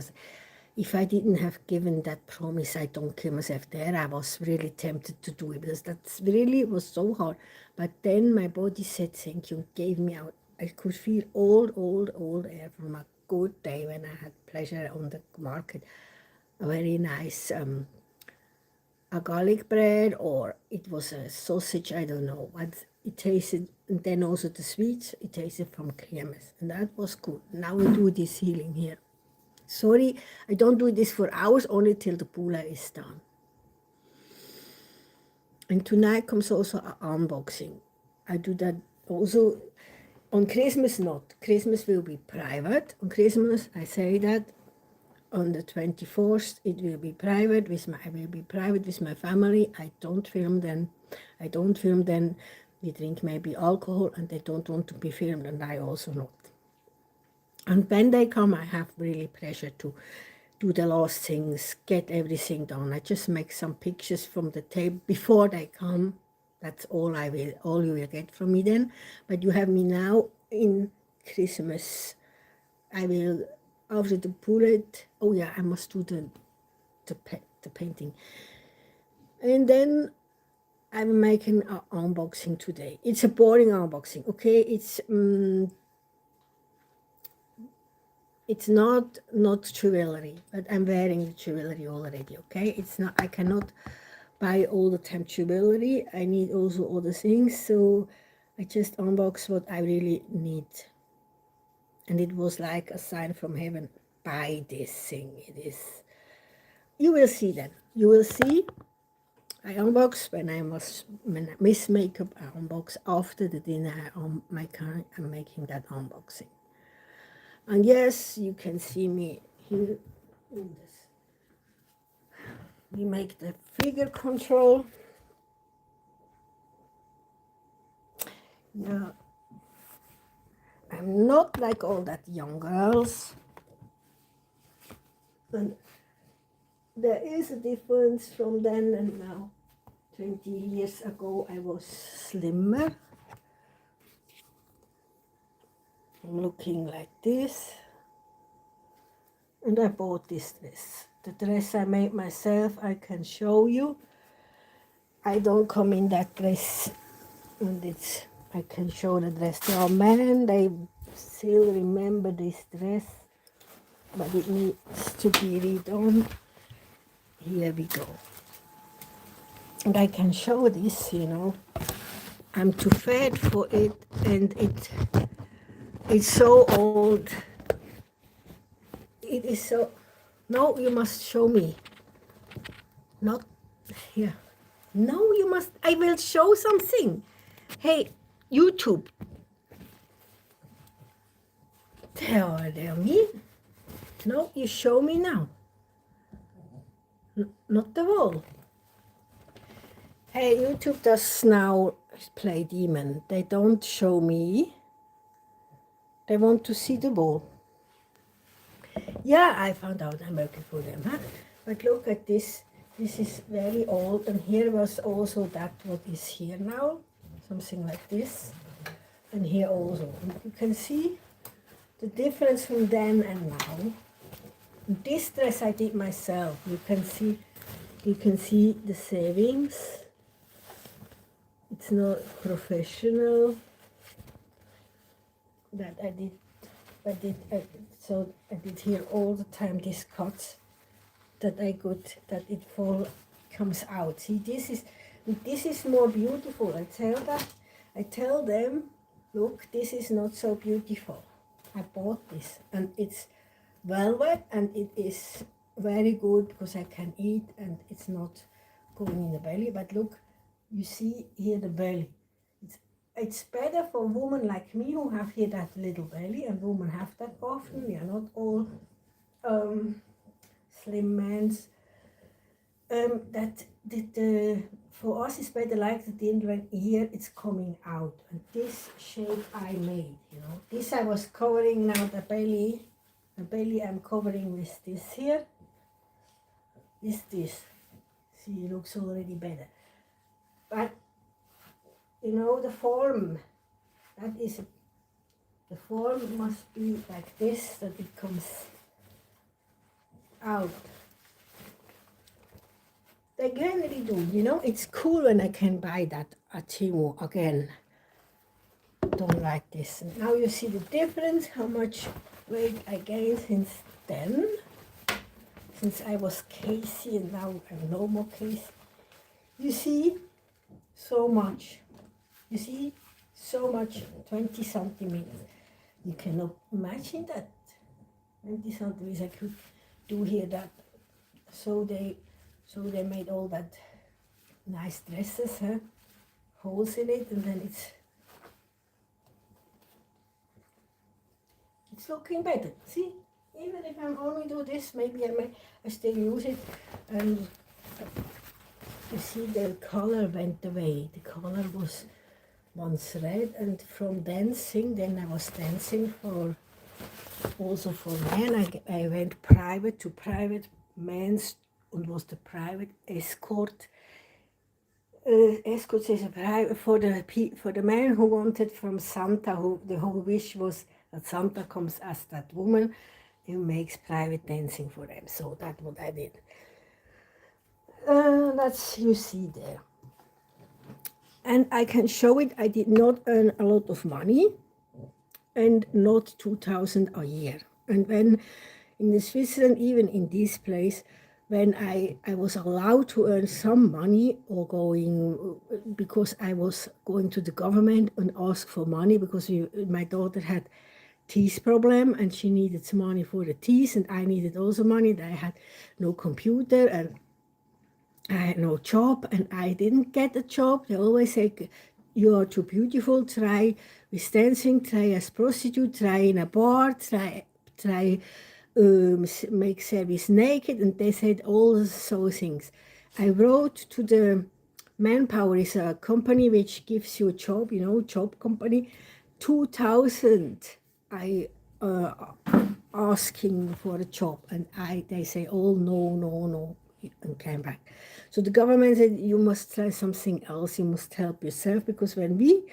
If I didn't have given that promise, I don't kill myself there, I was really tempted to do it, because that really was so hard. But then my body said thank you, gave me out. I could feel old air from a good day when I had pleasure on the market. A very nice a garlic bread, or it was a sausage, I don't know. But it tasted, and then also the sweets, it tasted from Kremes, and that was good. Now we do this healing here. Sorry, I don't do this for hours, only till the pula is done. And tonight comes also an unboxing. I do that also on Christmas, not. Christmas will be private. On Christmas, I say that. On the 24th, it will be private I will be private with my family. I don't film them. we drink maybe alcohol and they don't want to be filmed, and I also not. And when they come, I have really pressure to do the last things, get everything done. I just make some pictures from the table before they come. That's all you will get from me then. But you have me now in Christmas. I will, after the bullet, oh yeah, I must do the painting. And then I'm making an unboxing today. It's a boring unboxing, okay? It's not jewelry, but I'm wearing the jewelry already, okay? It's not, I cannot buy all the time jewelry. I need also other things, so I just unbox what I really need. And it was like a sign from heaven, buy this thing. It is, you will see then. You will see. I unbox when I miss makeup. I unbox after the dinner. I'm making that unboxing. And yes, you can see me here in this. We make the figure control. Yeah, I'm not like all that young girls. And there is a difference from then and now. 20 years ago I was slimmer. I'm looking like this. And I bought this dress. The dress I made myself, I can show you. I don't come in that dress. And I can show the dress to our men. They still remember this dress. But it needs to be redone. Here we go. And I can show this, you know. I'm too fat for it, and it's so old. It is so, no, you must show me. Not here. No, you must, I will show something. Hey, YouTube. Tell me. No, you show me now. Not the wall. Hey, YouTube does now play demon. They don't show me. They want to see the ball. Yeah, I found out I'm working for them, huh? But look at this. This is very old, and here was also that what is here now. Something like this. And here also. And you can see the difference from then and now. And this dress I did myself. You can see the savings. It's not professional. That I did here all the time these cuts that I got, that it comes out. See, this is more beautiful. I tell them, look, this is not so beautiful. I bought this, and it's velvet, and it is very good because I can eat, and it's not going in the belly. But look, you see here the belly. It's better for women like me who have here that little belly, and women have that often. We are not all slim men. For us it's better like the thin when here it's coming out. And this shape I made, you know. This I was covering now the belly. The belly I'm covering with this here. This. See, it looks already better. But you know, the form must be like this, that it comes out. They generally do, you know. It's cool when I can buy that at Temu again. Don't like this. And now you see the difference, how much weight I gained since then. Since I was Casey and now I'm no more Casey. You see so much. You see, so much, 20 centimeters. You cannot imagine that. 20 centimeters I could do here that. So they made all that nice dresses, huh? Holes in it, and then it's looking better. See, even if I'm only do this, maybe I still use it. And you see the color went away. The color was once read, and from dancing, then I was dancing for also for men. I went private to private men's and was the private escort. Escort is a private for the man who wanted from Santa, who the whole wish was that Santa comes as that woman who makes private dancing for them. So that's what I did. That's you see there. And I can show it. I did not earn a lot of money and not 2,000 a year. And when in the Switzerland, even in this place, when I was allowed to earn some money or going, because I was going to the government and ask for money because my daughter had teeth problem and she needed some money for the teeth and I needed also money. I had no computer and I had no job and I didn't get a job. They always say, you are too beautiful, try with dancing, try as prostitute, try in a bar, try make service naked, and they said all those things. I wrote to the Manpower, is a company which gives you a job, job company, 2,000 I asking for a job, and they say, oh, no, and came back. So the government said, you must try something else, you must help yourself, because when we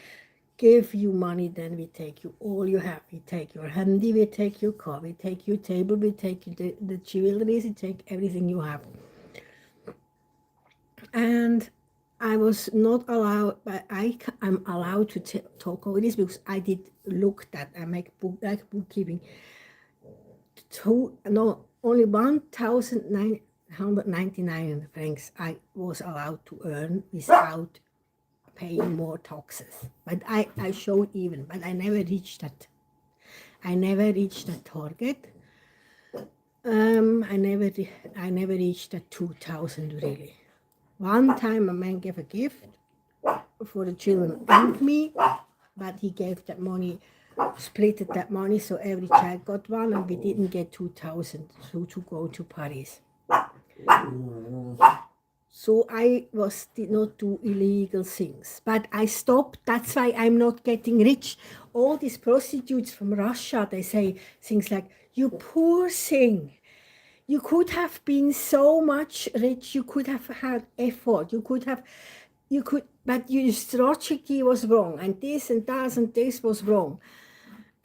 give you money, then we take you all you have. We take your handy, we take your car, we take your table, we take the jewelry, we take everything you have. And I was not allowed, but I'm allowed to talk over this because I did look that I make bookkeeping. Only 1,999 francs I was allowed to earn without paying more taxes. But I showed even, but I never reached that. I never reached that target. I never reached that 2,000 really. One time a man gave a gift for the children and me, but he gave that money, split that money, so every child got one, and we didn't get 2,000 to go to Paris. So I did not do illegal things, but I stopped. That's why I'm not getting rich. All these prostitutes from Russia, they say things like, you poor thing. You could have been so much rich. You could have had effort. But your strategy was wrong. And this and that and this was wrong.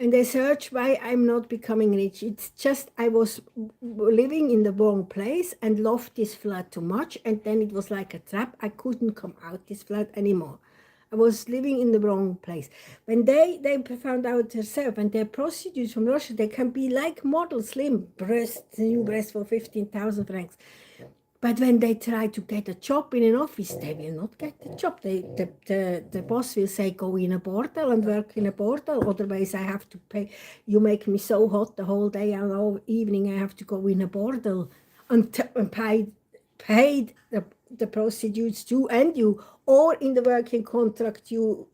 And I search why I'm not becoming rich. It's just I was living in the wrong place and loved this flat too much. And then it was like a trap. I couldn't come out this flat anymore. I was living in the wrong place. When they found out themselves, and they're prostitutes from Russia, they can be like models, slim, new breasts for 15,000 francs. But when they try to get a job in an office, they will not get the job. The boss will say, go in a bordel and work in a bordel. Otherwise, I have to pay. You make me so hot the whole day and all evening. I have to go in a bordel and paid the prostitutes too, and you, or in the working contract, you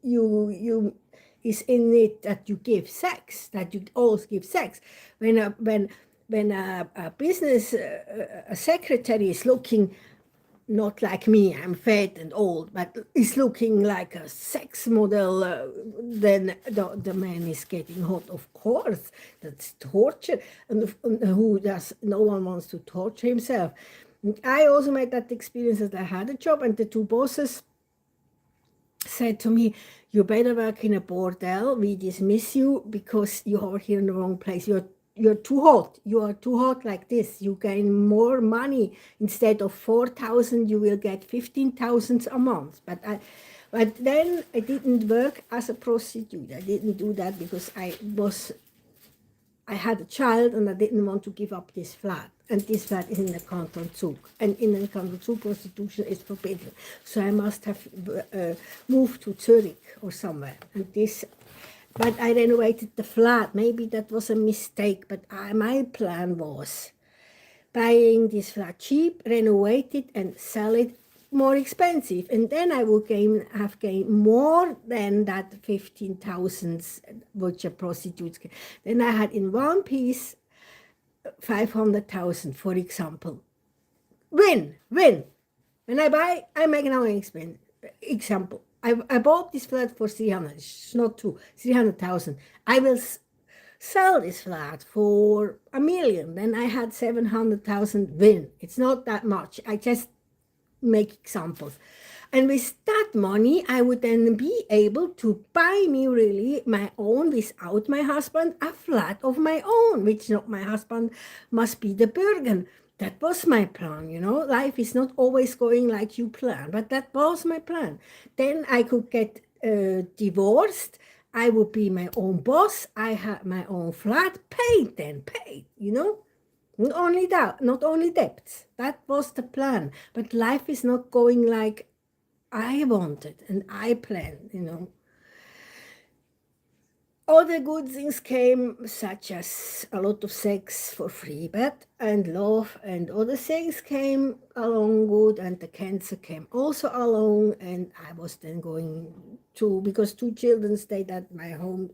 is in it that you give sex, that you always give sex. When a business a secretary is looking not like me, I'm fat and old, but is looking like a sex model, then the man is getting hot. Of course, that's torture, and no one wants to torture himself. I also made that experience that I had a job, and the two bosses said to me, you better work in a bordel, we dismiss you because you are here in the wrong place. You're too hot. You are too hot like this. You gain more money. Instead of 4,000, you will get 15,000 a month. But then I didn't work as a prostitute. I didn't do that because I had a child and I didn't want to give up this flat. And this flat is in the Canton Zug. And in the Canton Zug, prostitution is forbidden. So I must have moved to Zurich or somewhere. But I renovated the flat. Maybe that was a mistake, but my plan was buying this flat cheap, renovate it, and sell it more expensive. And then I would have gained more than that 15,000 which a prostitute get. Then I had in one piece 500,000, for example. Win. When I buy, I make now an example. I bought this flat for 300. It's not true. 300,000. I will sell this flat for 1,000,000. Then I had 700,000 win. It's not that much. I just make examples. And with that money, I would then be able to buy me really my own, without my husband, a flat of my own, which not my husband must be the burden. That was my plan, you know. Life is not always going like you plan, but that was my plan. Then I could get divorced. I would be my own boss. I had my own flat, paid, you know. Not only that, not only debts. That was the plan. But life is not going like I wanted and I planned, you know. Other good things came, such as a lot of sex for free, but and love and other things came along good, and the cancer came also along, and I was then going to, because 2 children stayed at my home,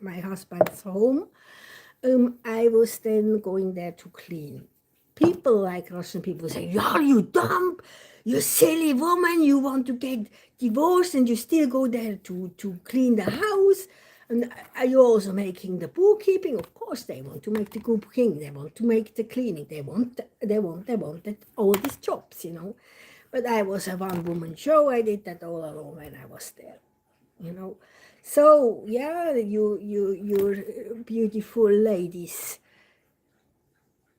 my husband's home, I was then going there to clean. People like Russian people say, "Yeah, you dumb, you silly woman, you want to get divorced and you still go there to clean the house. And are you also making the bookkeeping?" Of course, they want to make the bookkeeping, they want to make the cleaning, they want all these jobs, you know. But I was a one-woman show, I did that all alone when I was there, you know. So yeah, you're beautiful ladies.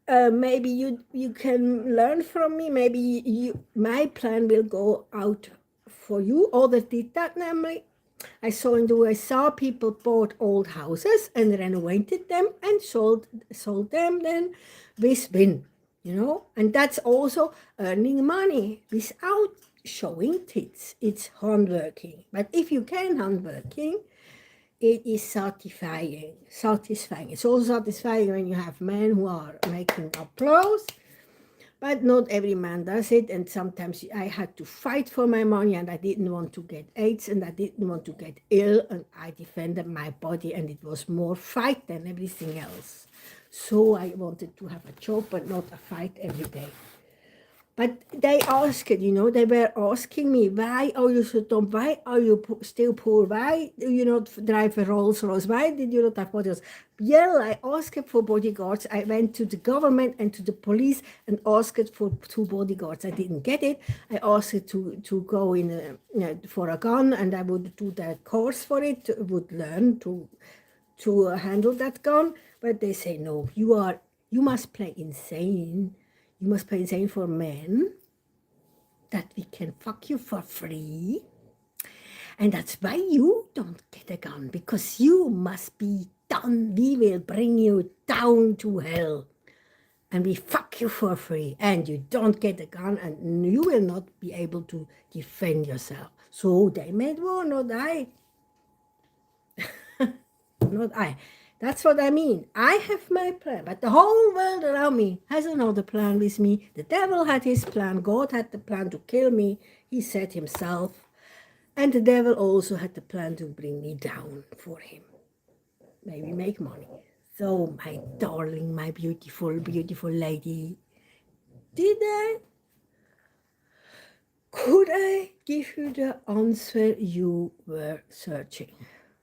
Maybe you can learn from me. Maybe my plan will go out for you. Others did that, namely. I saw in the USA people bought old houses and renovated them and sold them then with win, you know. And that's also earning money without showing tits. It's hardworking. But if you can hardworking, it is satisfying. It's also satisfying when you have men who are making applause, but not every man does it. And sometimes I had to fight for my money, and I didn't want to get AIDS, and I didn't want to get ill, and I defended my body, and it was more fight than everything else. So I wanted to have a job, but not a fight every day. But they asked, you know, they were asking me, "Why are you so dumb? Why are you still poor? Why do you not drive a Rolls Royce? Why did you not have bodyguards?" Yeah, I asked for bodyguards. I went to the government and to the police and asked for 2 bodyguards. I didn't get it. I asked to go in for a gun, and I would do the course for it, would learn to handle that gun. But they say, "No, you must play insane. You must play insane for men, that we can fuck you for free. And that's why you don't get a gun, because you must be done. We will bring you down to hell. And we fuck you for free. And you don't get a gun, and you will not be able to defend yourself." So they made war, not I. Not I. That's what I mean. I have my plan, but the whole world around me has another plan with me. The devil had his plan. God had the plan to kill me. He said himself. And the devil also had the plan to bring me down for him. Maybe make money. So, my darling, my beautiful, beautiful lady, could I give you the answer you were searching?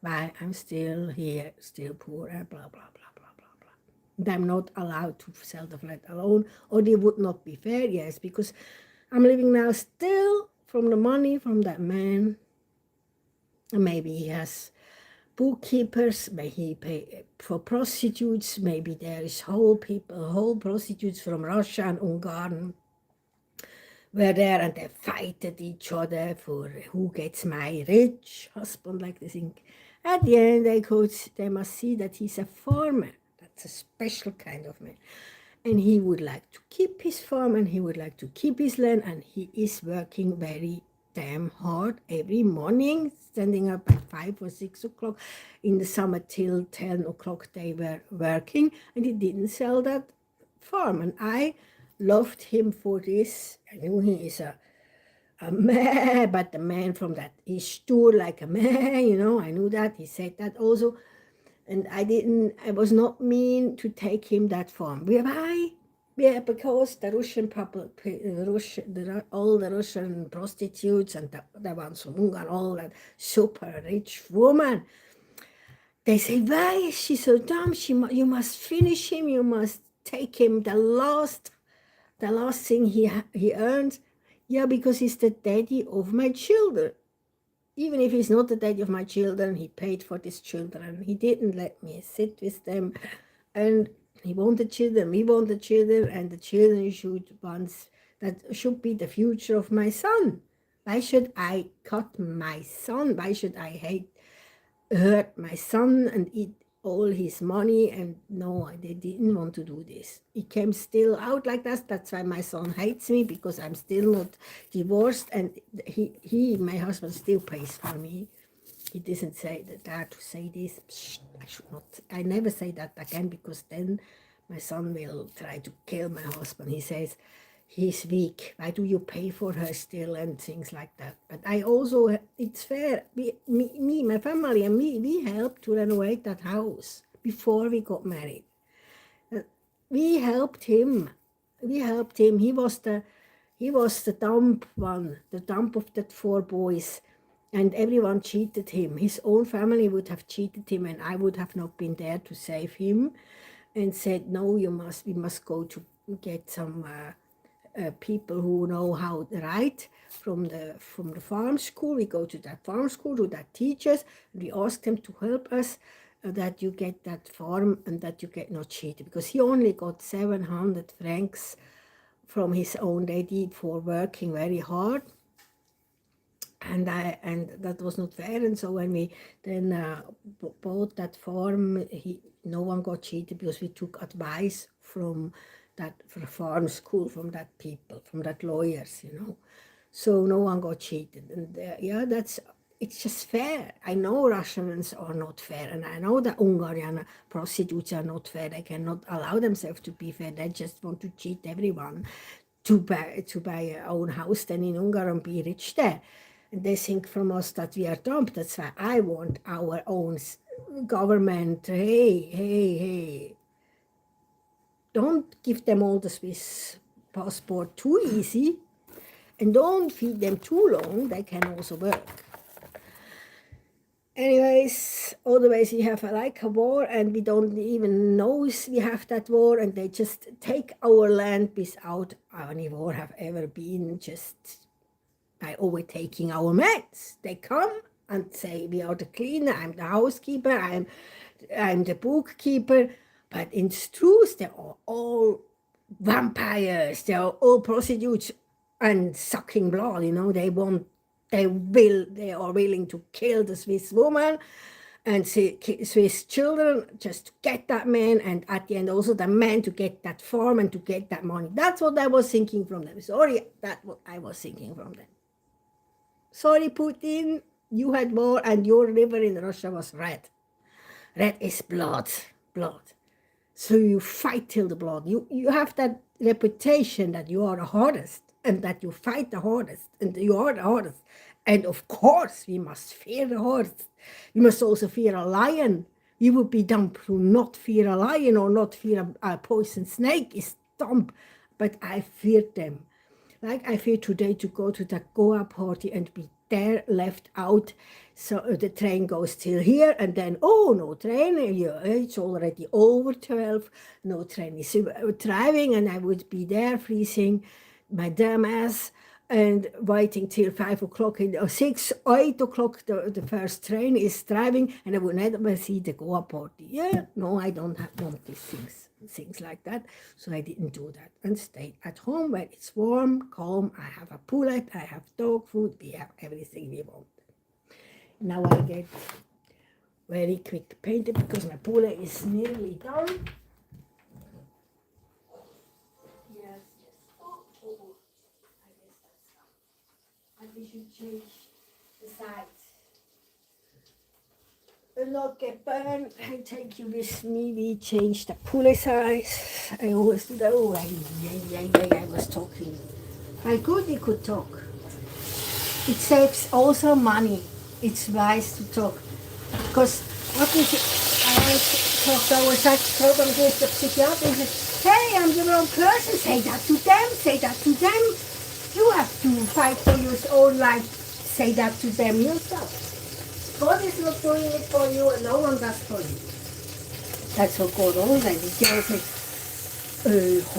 Why I'm still here, still poor, and blah, blah, blah, blah, blah, blah. And I'm not allowed to sell the flat alone, or they would not be fair, yes, because I'm living now still from the money from that man. And maybe he has bookkeepers, maybe he pay for prostitutes, maybe there is whole prostitutes from Russia and Ungarn were there, and they fight at each other for who gets my rich husband, like they think. At the end, they must see that he's a farmer. That's a special kind of man. And he would like to keep his farm, and he would like to keep his land, and he is working very damn hard every morning, standing up at 5 or 6 o'clock. In the summer till 10 o'clock they were working, and he didn't sell that farm. And I loved him for this. I knew he is a man, but the man from that, he stood like a man, you know, I knew that, he said that also. And I was not mean to take him that farm. Why? Yeah, because the Russian people, all the Russian prostitutes and the ones from Ungarn, all that super rich woman, they say, why is she so dumb? You must finish him. You must take him the last thing he earns. Yeah, because he's the daddy of my children. Even if he's not the daddy of my children, he paid for these children. He didn't let me sit with them. And he wanted children, we wanted children, and the children should be the future of my son. Why should I cut my son? Why should I hurt my son and eat all his money? And no, they didn't want to do this. It came still out like that. That's why my son hates me, because I'm still not divorced, and my husband still pays for me. He doesn't say that to say this. Psst, I never say that again, because then my son will try to kill my husband. He says, he's weak. Why do you pay for her still? And things like that. But I also, it's fair. My family and me, we helped to renovate that house before we got married. We helped him. He was the dumb one, the dumb of the 4 boys. And everyone cheated him. His own family would have cheated him, and I would have not been there to save him, and said, no, we must go to get some people who know how to write from the farm school. We go to that farm school, to that teachers, and we ask them to help us, that you get that farm and that you get not cheated, because he only got 700 francs from his own daddy for working very hard. And that was not fair. And so when we then bought that farm, no one got cheated, because we took advice from that farm school, from that people, from that lawyers, So no one got cheated. And yeah, it's just fair. I know Russians are not fair, and I know that Hungarian prostitutes are not fair. They cannot allow themselves to be fair. They just want to cheat everyone to buy a own house then in Hungary and be rich there. And they think from us that we are dumb. That's why I want our own government. Hey. Don't give them all the Swiss passport too easy. And don't feed them too long. They can also work. Anyways, otherwise we have a war, and we don't even know we have that war, and they just take our land without any war have ever been, just by overtaking our mats. They come and say, we are the cleaner, I'm the housekeeper, I'm the bookkeeper. But in truth, they are all vampires, they are all prostitutes and sucking blood, they are willing to kill the Swiss woman and Swiss children just to get that man, and at the end also the man to get that farm and to get that money. That's what I was thinking from them. Sorry, that's what I was thinking from them. Sorry, Putin, you had war and your river in Russia was red. Red is blood. So you fight till the blood. You have that reputation that you are the hardest, and that you fight the hardest, and you are the hardest. And of course, we must fear the hardest. We must also fear a lion. You would be dumb to not fear a lion or not fear a poison snake. Is dumb, but I feared them. Like I fear today to go to the Goa party and be there left out. So the train goes till here, and then, oh, no train, it's already over 12, no train is driving, and I would be there freezing my damn ass and waiting till 5 o'clock, 6, 8 o'clock, the first train is driving, and I would never see the Goa party. Yeah, no, I don't want these things like that, so I didn't do that and stayed at home where it's warm, calm. I have a poulet, I have dog food, we have everything we want. Now I get very quick painted because my poulet is nearly done. Yes. Oh. I guess that's done. And we should change the sides. Will not get burned. I take you with me. We change the poulet size. I always do that. Oh, I was talking. How good we could talk. It saves also money. It's wise to talk, because what is it? I talked over such program with the psychiatrist and said, hey, I'm the wrong person. Say that to them. Say that to them. You have to fight for your own life. Say that to them yourself. God is not doing it for you and no one does for you. That's what God always said. He tells me,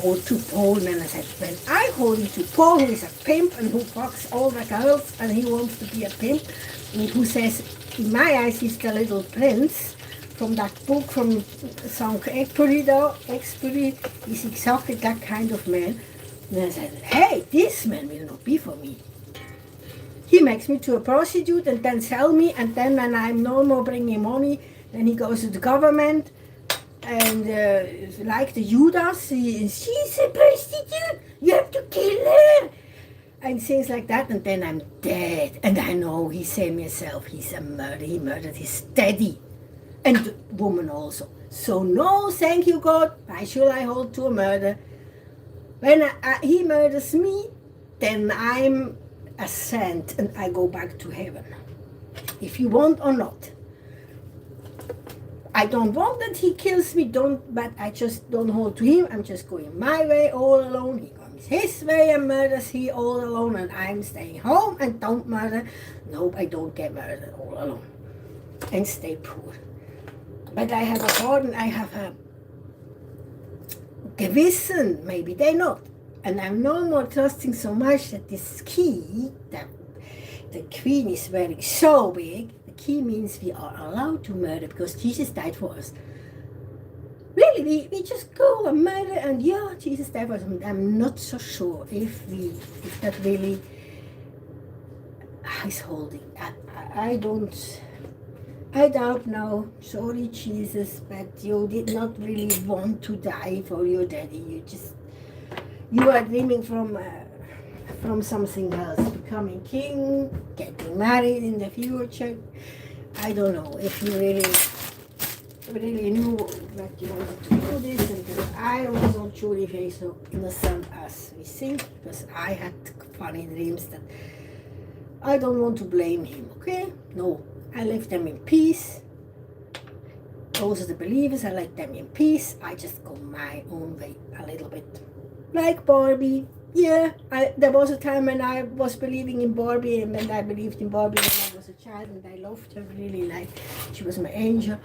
hold to Paul. And I said, when I hold to Paul, who is a pimp and who fucks all the girls and he wants to be a pimp, and who says, in my eyes, he's the little prince from that book from Saint-Exupéry, he's exactly that kind of man. And I said, hey, this man will not be for me. He makes me to a prostitute and then sell me, and then when I'm no more bringing money, then he goes to the government, and like the Judas, she's a prostitute, you have to kill her, and things like that, and then I'm dead. And I know he said himself, he's a murderer, he murdered his daddy, and the woman also. So no, thank you God, why should I hold to a murder? When he murders me, then I'm a saint and I go back to heaven, if you want or not. I don't want that he kills me, but I just don't hold to him. I'm just going my way all alone. He goes his way and murders he all alone, and I'm staying home and don't murder. No, I don't get murdered all alone and stay poor. But I have a garden, I have a Gewissen, maybe they not. And I'm no more trusting so much that this key that the queen is wearing so big. The key means we are allowed to murder because Jesus died for us. Really, we just go and murder, and yeah, Jesus died for us. I'm not so sure if that really is holding. I doubt now. Sorry, Jesus, but you did not really want to die for your daddy. You are dreaming from something else, becoming king, getting married in the future. I don't know if you really knew that you wanted to do this, and I was not sure if you're so innocent as we think, because I had funny dreams that I don't want to blame him, okay? No, I left them in peace. Those are the believers, I let them in peace. I just go my own way a little bit. Like Barbie. Yeah, there was a time when I was believing in Barbie, and when I believed in Barbie when I was a child, and I loved her really, like she was my angel.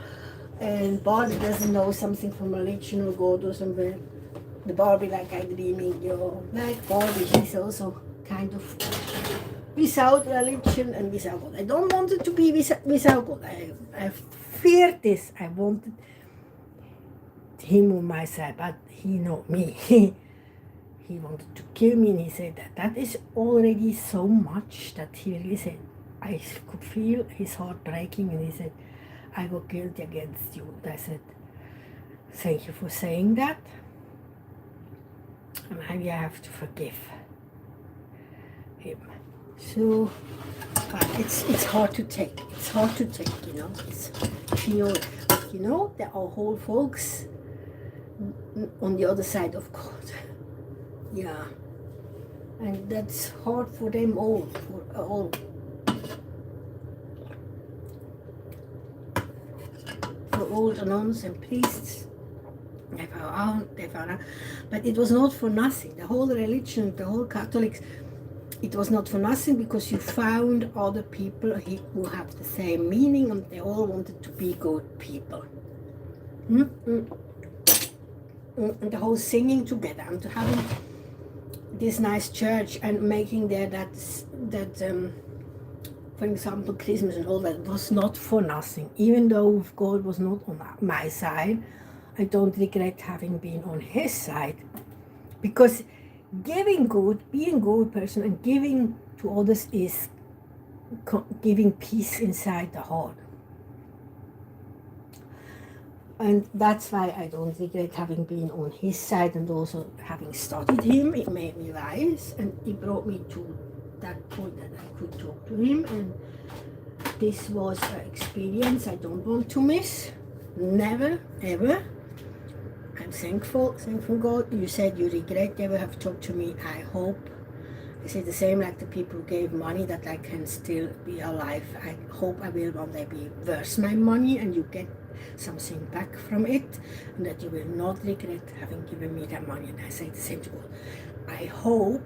And Barbie doesn't know something from religion or God or somewhere. The Barbie, like I dreaming, like Barbie, she's also kind of without religion and without God. I don't want it to be without God. I feared this. I wanted him on my side, but he not me. He wanted to kill me, and he said that is already so much that he really said, I could feel his heart breaking, and he said, I got guilty against you. And I said, thank you for saying that, and maybe I have to forgive him. So, but it's hard to take. It's hard to take, It's, there are whole folks on the other side of God. Yeah, and that's hard for them all, for all the nuns and priests. They found out, but it was not for nothing. The whole religion, the whole Catholics, it was not for nothing, because you found other people who have the same meaning, and they all wanted to be good people. And the whole singing together and having this nice church and making there that for example, Christmas and all that was not for nothing. Even though God was not on my side, I don't regret having been on his side, because giving good, being a good person and giving to others is giving peace inside the heart. And that's why I don't regret having been on his side, and also having studied him. It made me wise, and it brought me to that point that I could talk to him. And this was an experience I don't want to miss. Never, ever. I'm thankful God. You said you regret never have talked to me. I hope. I say the same like the people who gave money, that I can still be alive. I hope I will one day be worth my money, and you get something back from it, and that you will not regret having given me that money. And I say the same to God. I hope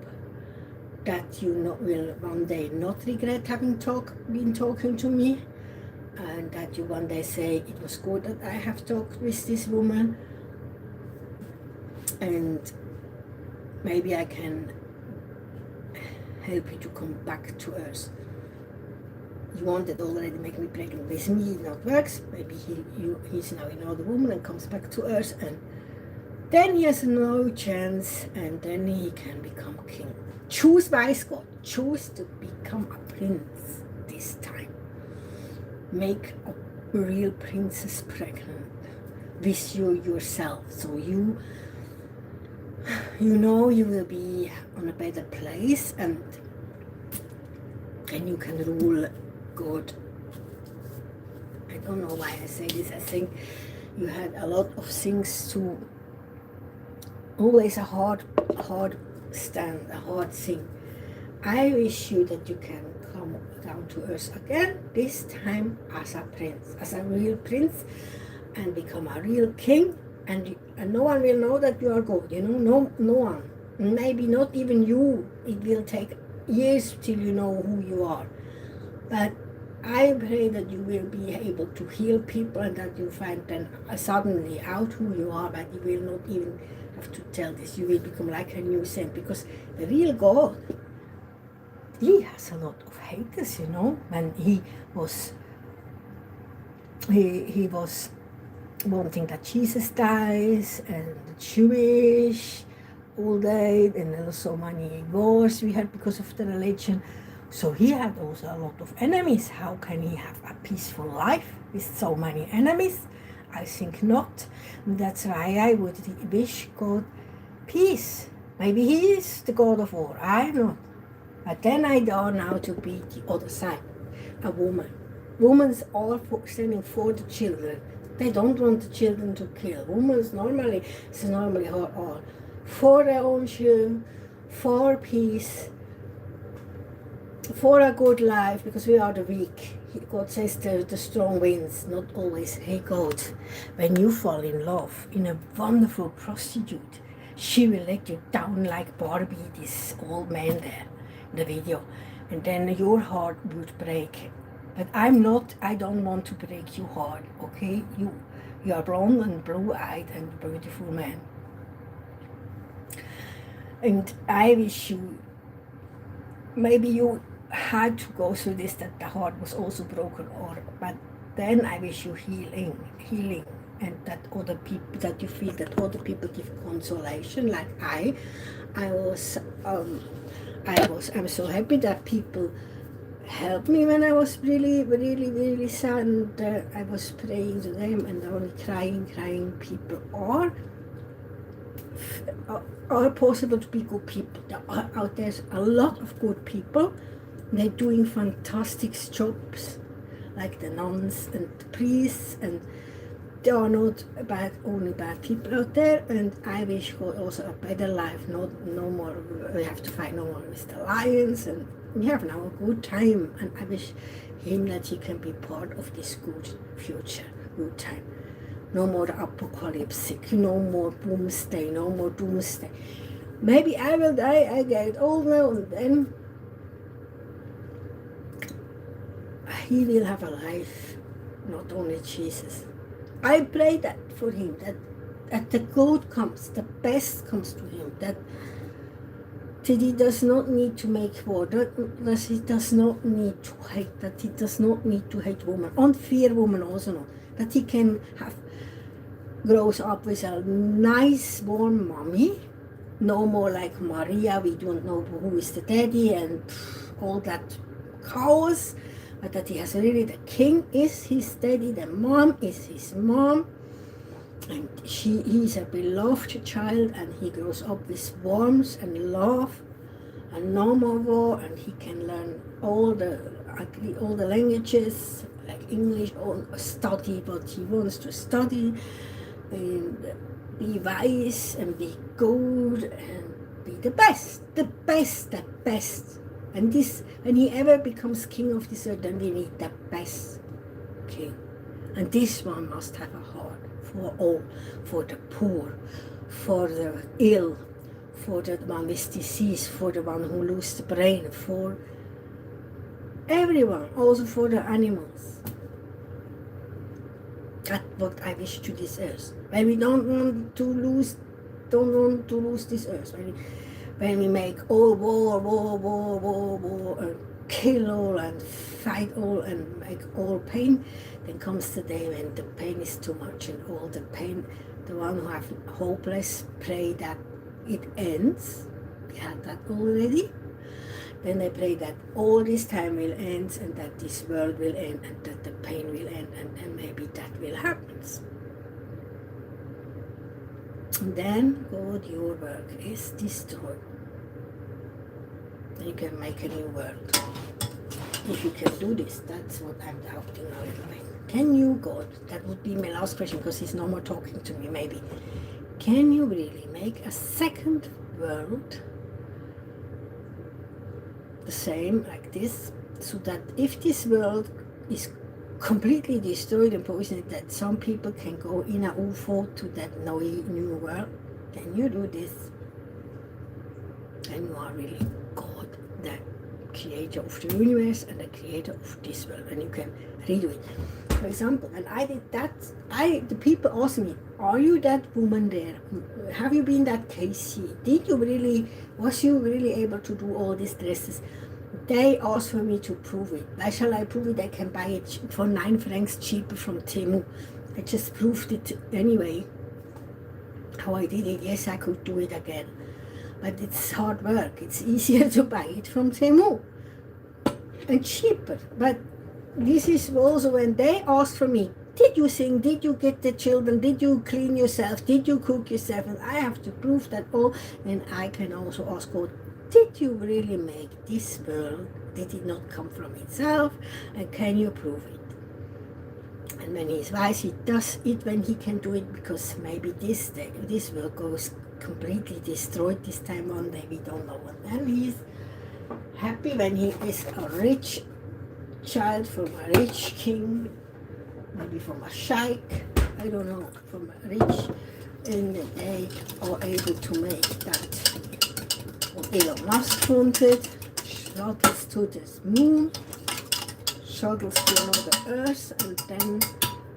that you will one day not regret having been talking to me, and that you one day say it was good that I have talked with this woman, and maybe I can help you to come back to earth. You wanted already to make me pregnant with me, it not works. Maybe he's now another woman and comes back to earth, and then he has no chance, and then he can become king. Choose wise, God. Choose to become a prince this time. Make a real princess pregnant with you yourself, so you know you will be on a better place, and you can rule God. I don't know why I say this. I think you had a lot of things to, always a hard stand, a hard thing. I wish you that you can come down to earth again, this time as a prince, as a real prince, and become a real king, and no one will know that you are God, no one. Maybe not even you. It will take years till you know who you are. But I pray that you will be able to heal people, and that you find then suddenly out who you are, but you will not even have to tell this. You will become like a new saint, because the real God, he has a lot of haters, when he was wanting that Jesus dies, and the Jewish all day, and there were so many wars we had because of the religion. So he had also a lot of enemies. How can he have a peaceful life with so many enemies? I think not. And that's why I would wish God peace. Maybe he is the God of war, I'm not. But then I dare now to be the other side, a woman. Women's all standing for the children. They don't want the children to kill. Women's normally are all for their own children, for peace, for a good life, because we are the weak. God says the strong wins, not always. Hey God, when you fall in love in a wonderful prostitute, she will let you down like Barbie, this old man there in the video, and then your heart would break. But I don't want to break your heart, okay? You are blonde and blue-eyed and beautiful man. And I wish you, maybe you had to go through this, that the heart was also broken, but then I wish you healing, and that other people, that you feel that other people give consolation, like I'm so happy that people helped me when I was really, really, really sad, and I was praying to them, and only crying people are possible to be good people. Out there's a lot of good people. They're doing fantastic jobs, like the nuns and the priests, and there are not only bad people out there. And I wish for also a better life. No more. We have to fight no more with the lions, and we have now a good time. And I wish him that he can be part of this good future, good time. No more apocalypse, no more doomsday, no more doomsday. Maybe I will die, I get old now, and then he will have a life, not only Jesus. I pray that for him, that the good comes, the best comes to him, that he does not need to make war, that he does not need to hate, that he does not need to hate women, and fear women also not, that he can grows up with a nice warm mommy, no more like Maria, we don't know who is the daddy and all that chaos, but that he has really, the king is his daddy, the mom is his mom, and he is a beloved child, and he grows up with warmth and love and no more war, and he can learn all the languages like English, or study what he wants to study, and be wise and be good and be the best. And this, when he ever becomes king of this earth, then we need the best king. And this one must have a heart for all, for the poor, for the ill, for the one with disease, for the one who loses the brain, for everyone, also for the animals. That's what I wish to this earth. When we don't want to lose this earth. When we make all war, and kill all and fight all and make all pain, then comes the day when the pain is too much and all the pain, the one who have hopeless pray that it ends. We had that already. Then they pray that all this time will end and that this world will end and that the pain will end and maybe that will happen. And then, God, your work is destroyed. You can make a new world. If you can do this, that's what I'm doubting a little bit. Can you, God, that would be my last question because he's no more talking to me maybe. Can you really make a second world the same like this, so that if this world is completely destroyed and poisoned, that some people can go in a UFO to that new world? Can you do this? And you are really God, the creator of the universe and the creator of this world, and you can redo it. For example, and I did that, the people asked me, are you that woman there? Have you been that Casey? Was you really able to do all these dresses? They asked for me to prove it. Why shall I prove it? I can buy it for 9 francs cheaper from Temu. I just proved it anyway. How I did it, yes, I could do it again. But it's hard work. It's easier to buy it from Temu. And cheaper. But this is also when they asked for me, did you sing? Did you get the children? Did you clean yourself? Did you cook yourself? And I have to prove that all. And I can also ask God, did you really make this world? Did it not come from itself? And can you prove it? And when he's wise, he does it when he can do it, because maybe this world goes completely destroyed this time one day, we don't know. And then he's happy when he is a rich child from a rich king, maybe from a sheikh, I don't know, from a rich, and they are able to make that what Elon Musk wanted, shuttles to the moon, shuttles to another Earth, and then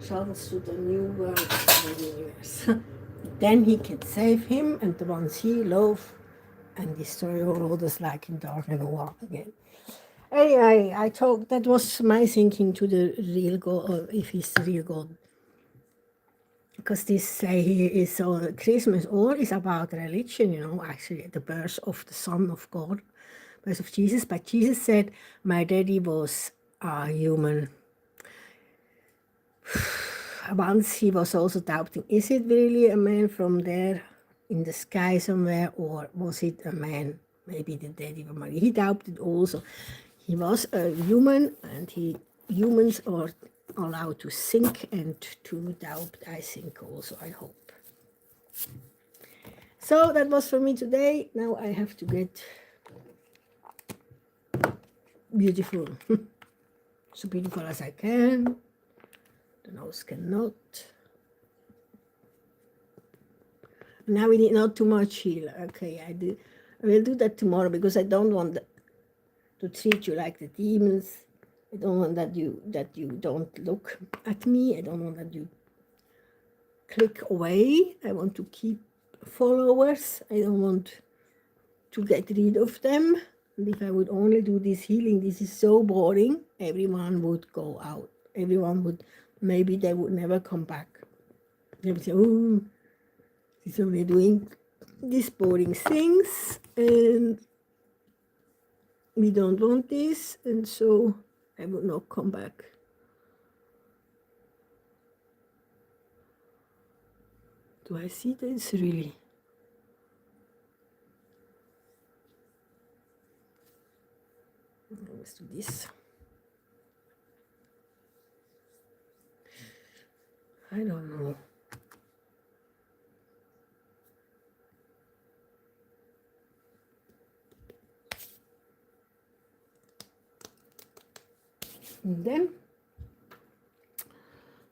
shuttles to the new world of the universe. Then he can save him and the ones he loves and destroy all others like in Dark and War again. Anyway, I thought that was my thinking to the real God, or if he's the real God. Because this say here is Christmas all is about religion, actually the birth of the Son of God, birth of Jesus. But Jesus said, my daddy was a human. Once he was also doubting, is it really a man from there in the sky somewhere, or was it a man, maybe the daddy of Maria? He doubted also. He was a human, and humans are allowed to think and to doubt, I think also, I hope. So that was for me today. Now I have to get beautiful, so beautiful as I can. The nose cannot. Now we need not too much heal. Okay, I will do that tomorrow, because I don't want to treat you like the demons. I don't want that you don't look at me. I don't want that you click away. I want to keep followers. I don't want to get rid of them. And if I would only do this healing, this is so boring, everyone would go out. Everyone would, maybe they would never come back. They would say, oh, she's only doing these boring things, and we don't want this, and so I would not come back. Do I see this really? Let's do this. I don't know. And then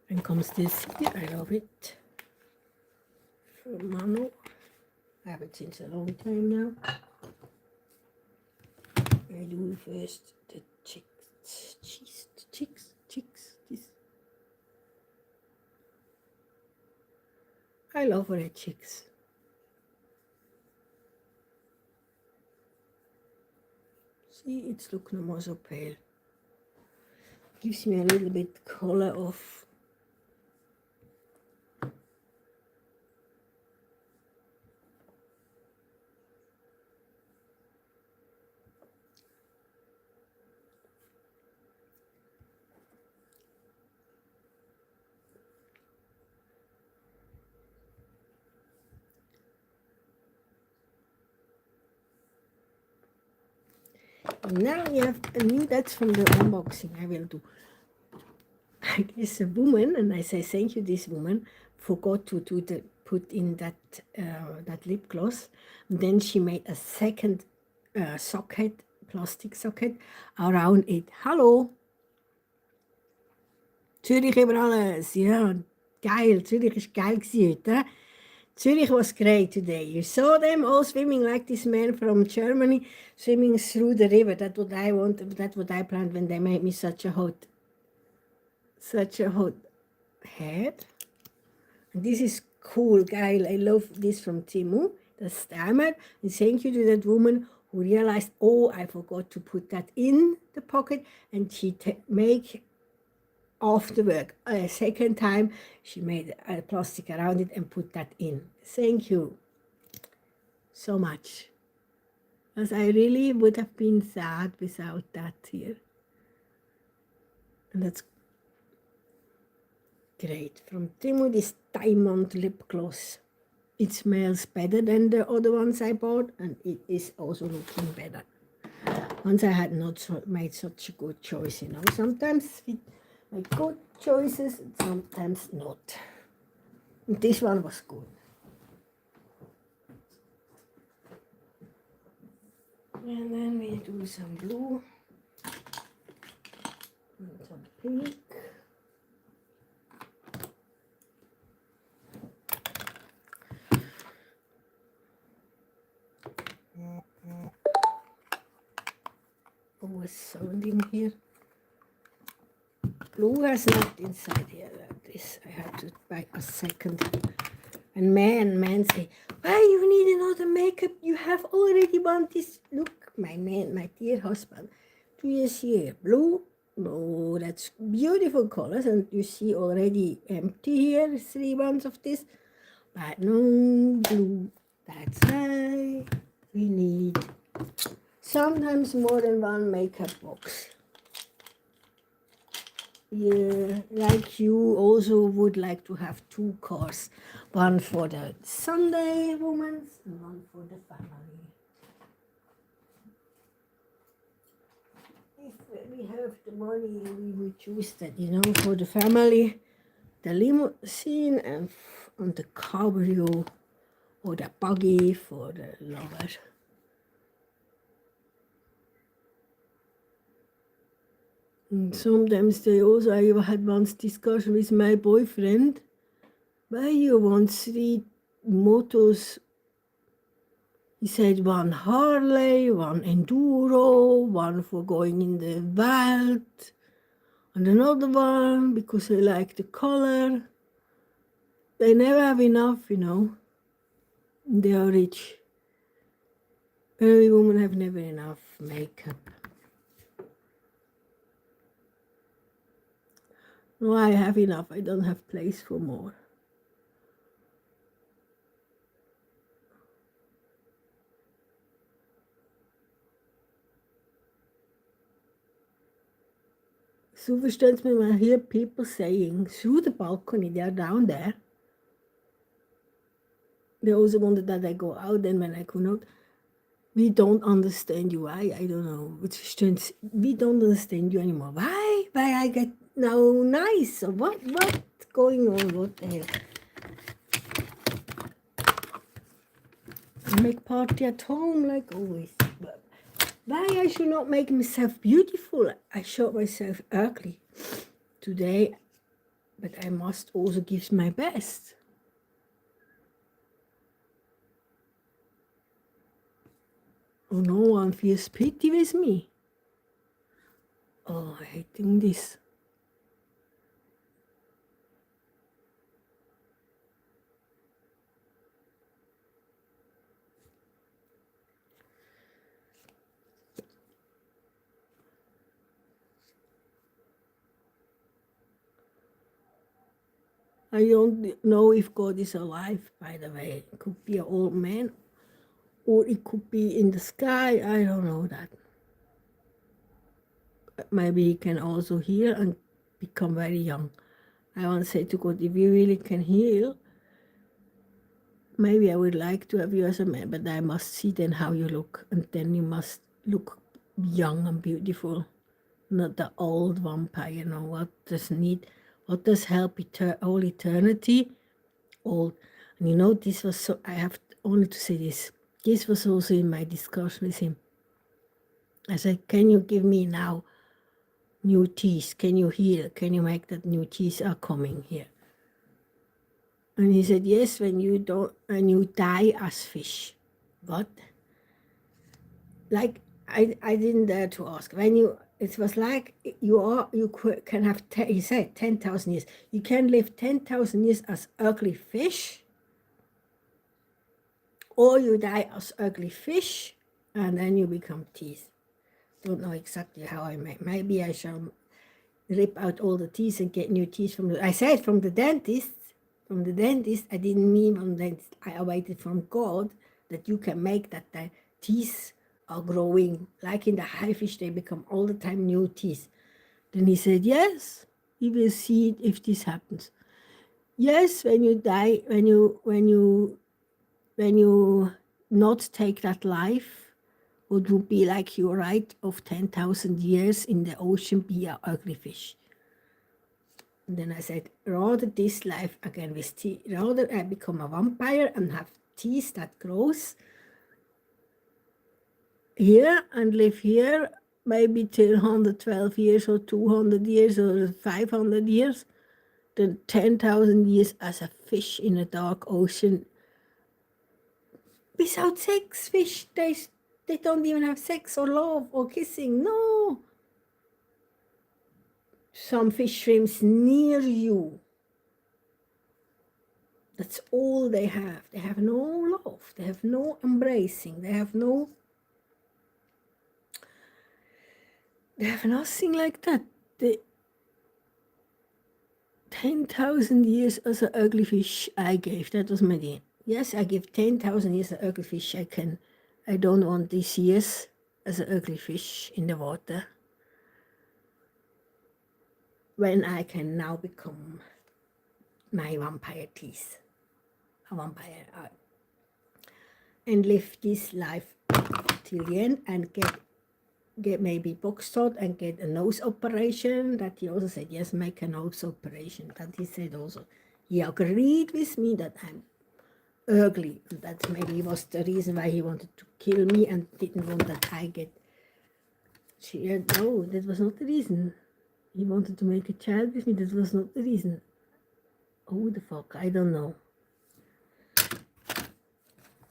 And comes this here, I love it. From Manu. I have it since a long time now. I do first the chicks, this. I love red chicks. See, it's look no more so pale. Gives me a little bit color of now we have a new, that's from the unboxing I will do. It's a woman, and I say thank you, this woman forgot to do the put in that that lip gloss. And then she made a second socket, plastic socket around it. Hallo Zürich über alles, ja, geil, Zürich ist geil gewesen heute. Zürich was great today. You saw them all swimming like this man from Germany, swimming through the river. That's what I want, that's what I planned when they made me such a hot head. And this is cool, geil. I love this from Timu, the stammer. And thank you to that woman who realized, oh, I forgot to put that in the pocket, and she make after work a second time she made a plastic around it and put that in. Thank you so much, as I really would have been sad without that here. And that's great. From Timo, this diamond lip gloss. It smells better than the other ones I bought, and it is also looking better. Once I had not made such a good choice, you know. Sometimes we make good choices, sometimes not. And this one was good. And then we do some blue and some pink. Was sounding here. Blue has not inside here like this. I had to buy a second. And man say, why you need another makeup? You have already one. This look, my man, my dear husband. Do you see here? Blue? No, that's beautiful colors, and you see already empty here, 3 ones of this. But no blue. That's why we need sometimes more than one makeup box. Yeah, like you also would like to have 2 cars. One for the Sunday women and one for the family. If we have the money, we would choose that, you know, for the family, the limousine, and on the cabrio or the buggy for the lover. And sometimes they also, I had once discussion with my boyfriend, why you want 3 motors? He said 1 Harley, 1 Enduro, 1 for going in the wild, and another one because I like the color. They never have enough, you know. They are rich. Every woman have never enough makeup. No, I have enough. I don't have place for more. So versteht me when I hear people saying through the balcony, they are down there. They also wanted that I go out, and when I could not, we don't understand you. Why? I don't know. We don't understand you anymore. Why? Why I get now nice? What going on? What the hell? I make party at home like always. But why I should not make myself beautiful? I showed myself ugly. Today but I must also give my best. Oh, no one feels pity with me. Oh, I hate doing this. I don't know if God is alive, by the way. It could be an old man, or it could be in the sky. I don't know that. Maybe he can also heal and become very young. I want to say to God, if you really can heal, maybe I would like to have you as a man, but I must see then how you look, and then you must look young and beautiful, not the old vampire. You know what does help all eternity? Old. And you know, this was so, I have only to say this was also in my discussion with him. I said, can you give me now new teeth? Can you heal? Can you make that new teeth are coming here? And he said, yes, when you die as fish. What? Like, I didn't dare to ask. It was like can have, he said, 10,000 years. You can live 10,000 years as ugly fish, or you die as ugly fish, and then you become teeth. Don't know exactly how I make. Maybe I shall rip out all the teeth and get new teeth I said from the dentist. From the dentist, I didn't mean from the dentist. I waited from God that you can make that the teeth are growing. Like in the high fish, they become all the time new teeth. Then he said, yes, you will see it if this happens. Yes, when you die, when you not take that life, it would be like your right of 10,000 years in the ocean be an ugly fish. And then I said, rather this life again with teeth, rather I become a vampire and have teeth that grows here and live here maybe till 112 years or 200 years or 500 years, than 10,000 years as a fish in a dark ocean without sex. Fish, they don't even have sex or love or kissing, no. Some fish swims near you. That's all they have. They have no love. They have no embracing. They have nothing like that. The 10,000 years as an ugly fish I gave. That was my deal. Yes, I give 10,000 years as an ugly fish. I don't want these years as an ugly fish in the water. When I can now become my vampire teeth. A vampire. And live this life till the end and get maybe box out and get a nose operation. That he also said, yes, make a nose operation. That he said also. He agreed with me that I'm ugly. That maybe was the reason why he wanted to kill me and didn't want that I get. No, that was not the reason. He wanted to make a child with me. That was not the reason. Who the fuck? I don't know.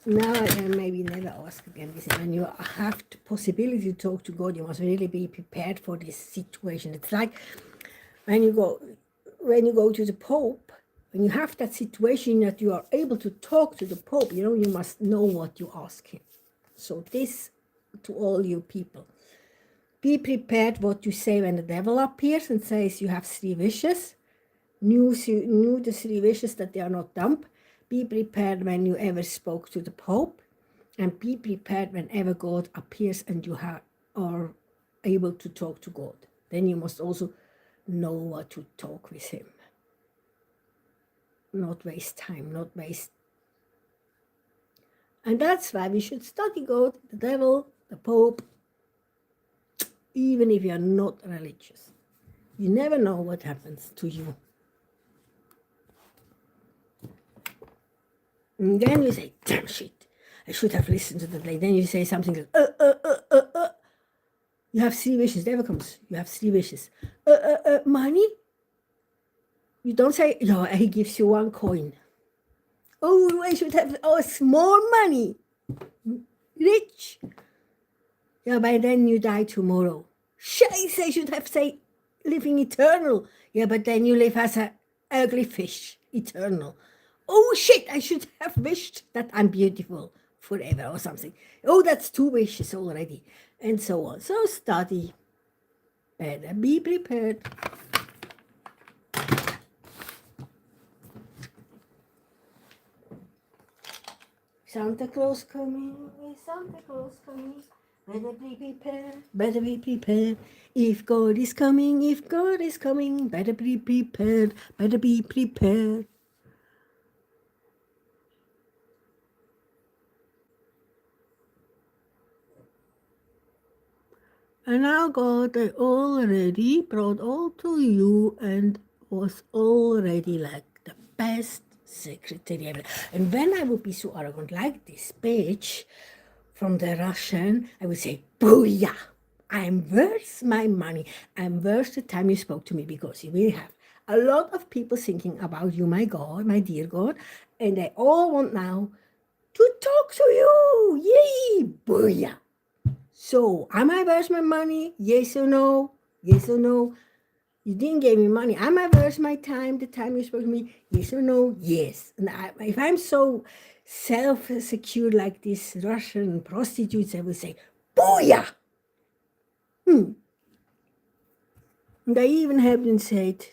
Now I can maybe never ask again. When you have the possibility to talk to God, you must really be prepared for this situation. It's like when you go to the Pope, when you have that situation that you are able to talk to the Pope, you must know what you ask him. So this to all you people. Be prepared what you say when the devil appears and says you have 3 wishes. Knew the 3 wishes that they are not dumb. Be prepared when you ever spoke to the Pope, and be prepared whenever God appears and you are able to talk to God. Then you must also know what to talk with him. Not waste time, not waste. And that's why we should study God, the devil, the Pope, even if you are not religious. You never know what happens to you. And then you say, damn shit, I should have listened to the lady. Then you say something like, You have 3 wishes. Devil comes. You have 3 wishes. Money? You don't say, yeah, he gives you 1 coin. Oh, I should have more money. Rich. Yeah, but then you die tomorrow. Scheiße, I should have said living eternal. Yeah, but then you live as an ugly fish, eternal. Oh shit, I should have wished that I'm beautiful forever or something. Oh, that's 2 wishes already. And so on. So study. Better be prepared. Santa Claus coming, Santa Claus coming. Better be prepared, better be prepared. If God is coming, if God is coming, better be prepared, better be prepared. And now God already brought all to you and was already like the best secretary ever. And when I would be so arrogant like this speech from the Russian, I would say, Booyah! I'm worth my money. I'm worth the time you spoke to me, because you will have a lot of people thinking about you, my God, my dear God, and they all want now to talk to you. Yay! Booyah! So, am I worth my money? Yes or no? Yes or no? You didn't give me money. Am I worth my time, the time you spoke to me? Yes or no? Yes. And if I'm so self-secure like these Russian prostitutes, I would say, Booyah! And I even haven't said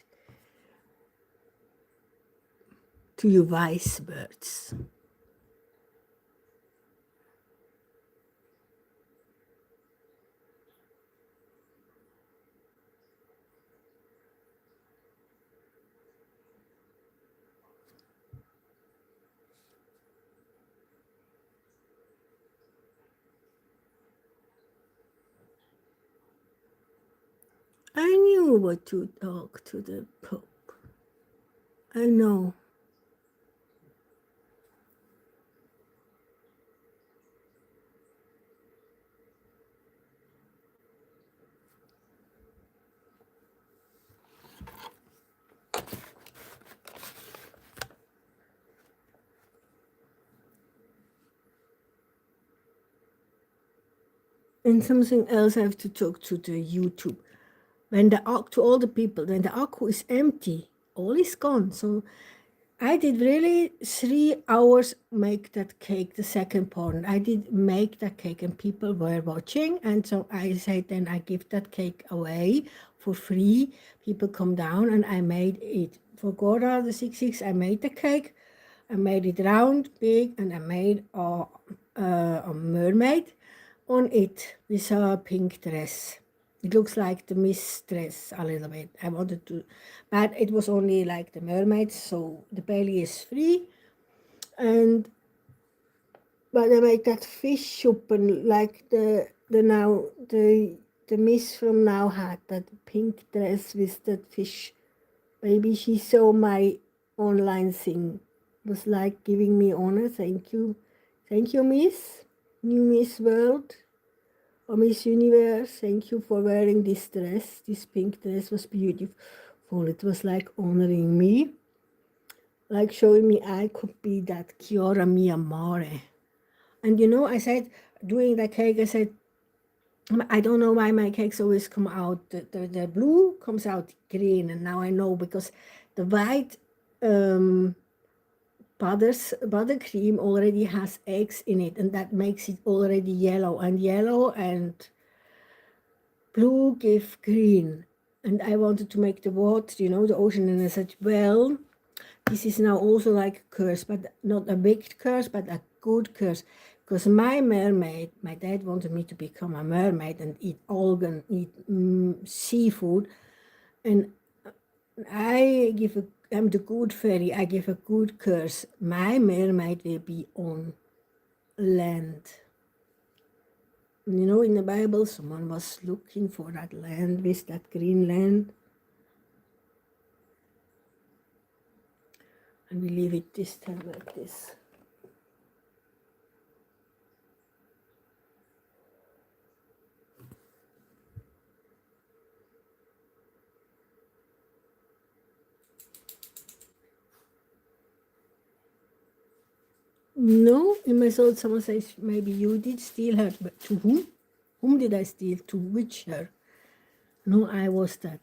to you wise words. I knew what to talk to the Pope. I know. And something else I have to talk to the YouTube. When the to all the people, when the akku is empty, all is gone. So I did really 3 hours make that cake, the second part. I did make that cake and people were watching. And so I said, then I give that cake away for free. People come down and I made it. For Gora, the 6 I made the cake. I made it round, big, and I made a mermaid on it with a pink dress. It looks like the Miss dress a little bit. I wanted to, but it was only like the mermaid, so the belly is free. And but I made that fish soup and like the Miss from now had that pink dress with that fish. Maybe she saw my online thing, was like giving me honor. Thank you, Miss, new Miss World. Oh, Miss Universe, thank you for wearing this dress. This pink dress was beautiful. It was like honoring me, like showing me I could be that Chiara mia mare. And I said, doing the cake, I said, I don't know why my cakes always come out, the blue comes out green, and now I know because the white buttercream already has eggs in it, and that makes it already yellow, and blue give green. And I wanted to make the water, the ocean, and I said, well, this is now also like a curse, but not a big curse, but a good curse. Because my mermaid, my dad wanted me to become a mermaid and eat algae, eat seafood. And I'm the good fairy, I give a good curse. My mermaid will be on land. In the Bible, someone was looking for that land with that green land. And we leave it this time like this. No, in my soul someone says maybe you did steal her, but to whom? Whom did I steal? To which her? No, I was that.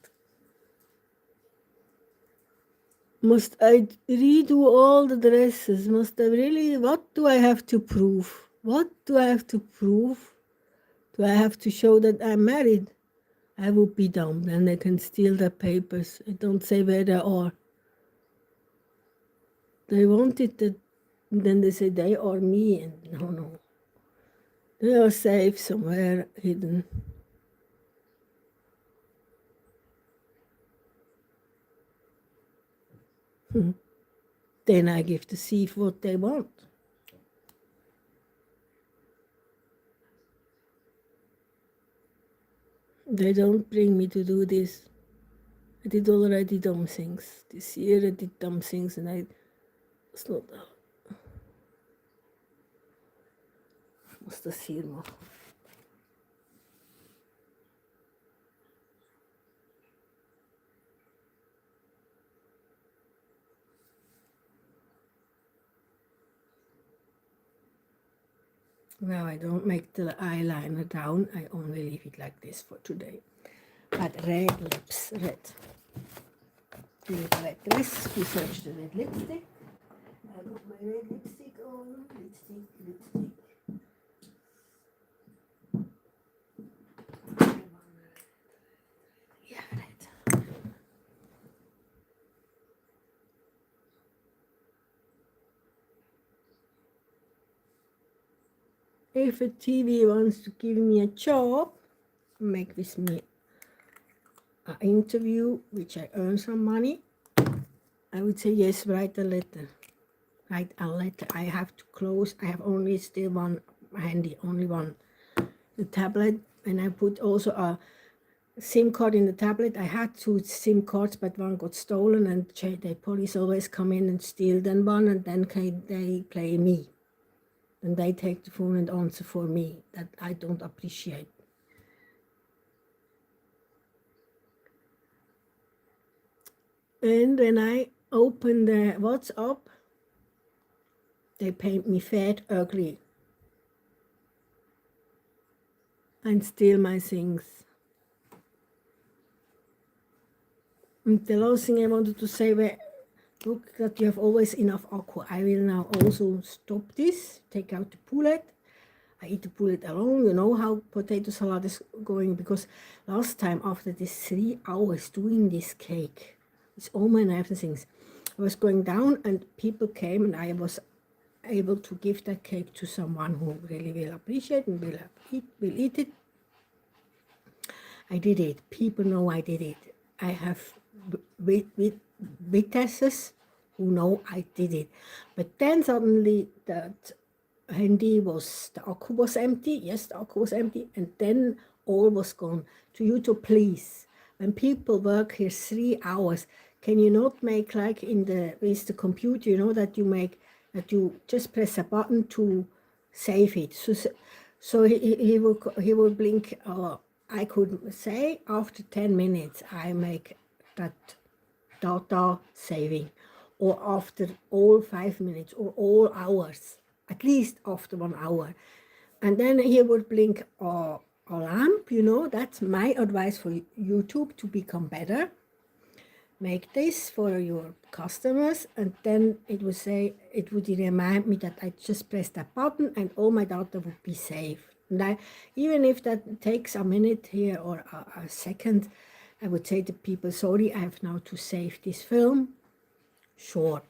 Must I redo all the dresses? Must I really? What do I have to prove? What do I have to prove? Do I have to show that I'm married? I would be dumb. Then they can steal the papers. I don't say where they are. They wanted that. Then they say they are me. And no. They are safe somewhere hidden. Then I give the thief what they want. They don't bring me to do this. I did already dumb things. This year I did dumb things and I was not. Ich muss das hier machen. Now I don't make the eyeliner down, I only leave it like this for today. But red lips, red. Red dress, we search the red lipstick. I put my red lipstick on, lipstick. Yeah, red. If a TV wants to give me a job, make with me an interview, which I earn some money, I would say yes, write a letter. Write a letter. I have to close. I have only still one handy, only one. The tablet, and I put also a SIM card in the tablet. I had two SIM cards, but one got stolen, and the police always come in and steal then one, and then they play me. And they take the phone and answer for me. That I don't appreciate. And when I open the WhatsApp, they paint me fat, ugly, and steal my things. And the last thing I wanted to say, look that you have always enough aqua. I will now also stop this, take out the poulet. I eat the poulet alone. You know how potato salad is going, because last time after this 3 hours doing this cake, it's all my knives and things, I was going down and people came and I was able to give that cake to someone who really will appreciate and will eat it. I did it. People know I did it. I have witnesses who know I did it. But then suddenly that handy the akku was empty. Yes, the akku was empty. And then all was gone. To YouTube, please, when people work here 3 hours, can you not make like with the computer, you know, that you just press a button to save it. So he will blink. I could say after 10 minutes I make that data saving, or after all 5 minutes or all hours, at least after 1 hour. And then he would blink a lamp, you know. That's my advice for YouTube to become better. Make this for your customers, and then it would remind me that I just pressed that button and all my data would be saved. And even if that takes a minute here or a second, I would say to people, sorry, I have now to save this film short.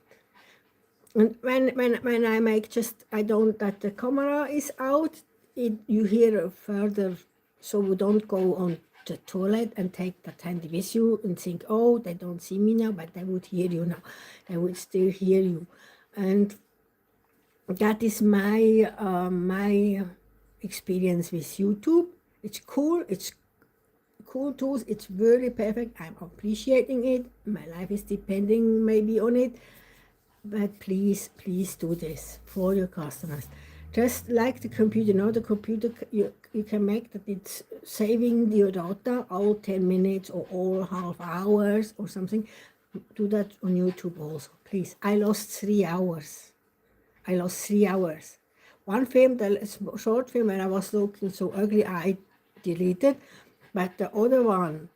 And when I make that the camera is out, you hear further, so we don't go on the toilet and take that handy with you and think, oh, they don't see me now, but they would hear you now. They would still hear you. And that is my my experience with YouTube. It's cool. It's cool tools. It's very perfect. I'm appreciating it. My life is depending maybe on it. But please do this for your customers. Just like the computer, you know, the computer, you can make that it's saving your data all 10 minutes or all half hours or something. Do that on YouTube also, please. I lost 3 hours. I lost 3 hours. One film, the short film, when I was looking so ugly, I deleted. But the other one,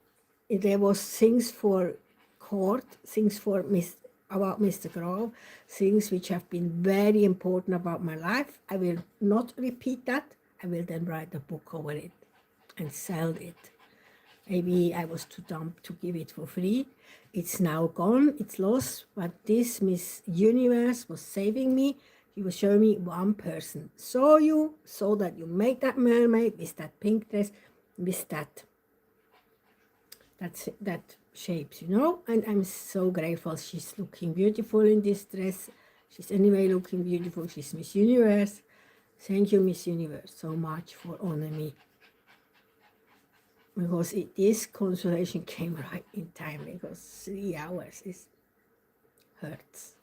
there was things for court, things for about Mr. Grove, things which have been very important about my life. I will not repeat that. I will then write a book over it and sell it. Maybe I was too dumb to give it for free. It's now gone, it's lost, but this Miss Universe was saving me. She was showing me one person. Saw you, saw that you made that mermaid with that pink dress, with that shapes, you know, and I'm so grateful. She's looking beautiful in this dress. She's anyway looking beautiful. She's Miss Universe. Thank you, Miss Universe, so much for honoring me. Because this consolation came right in time, because 3 hours hurts.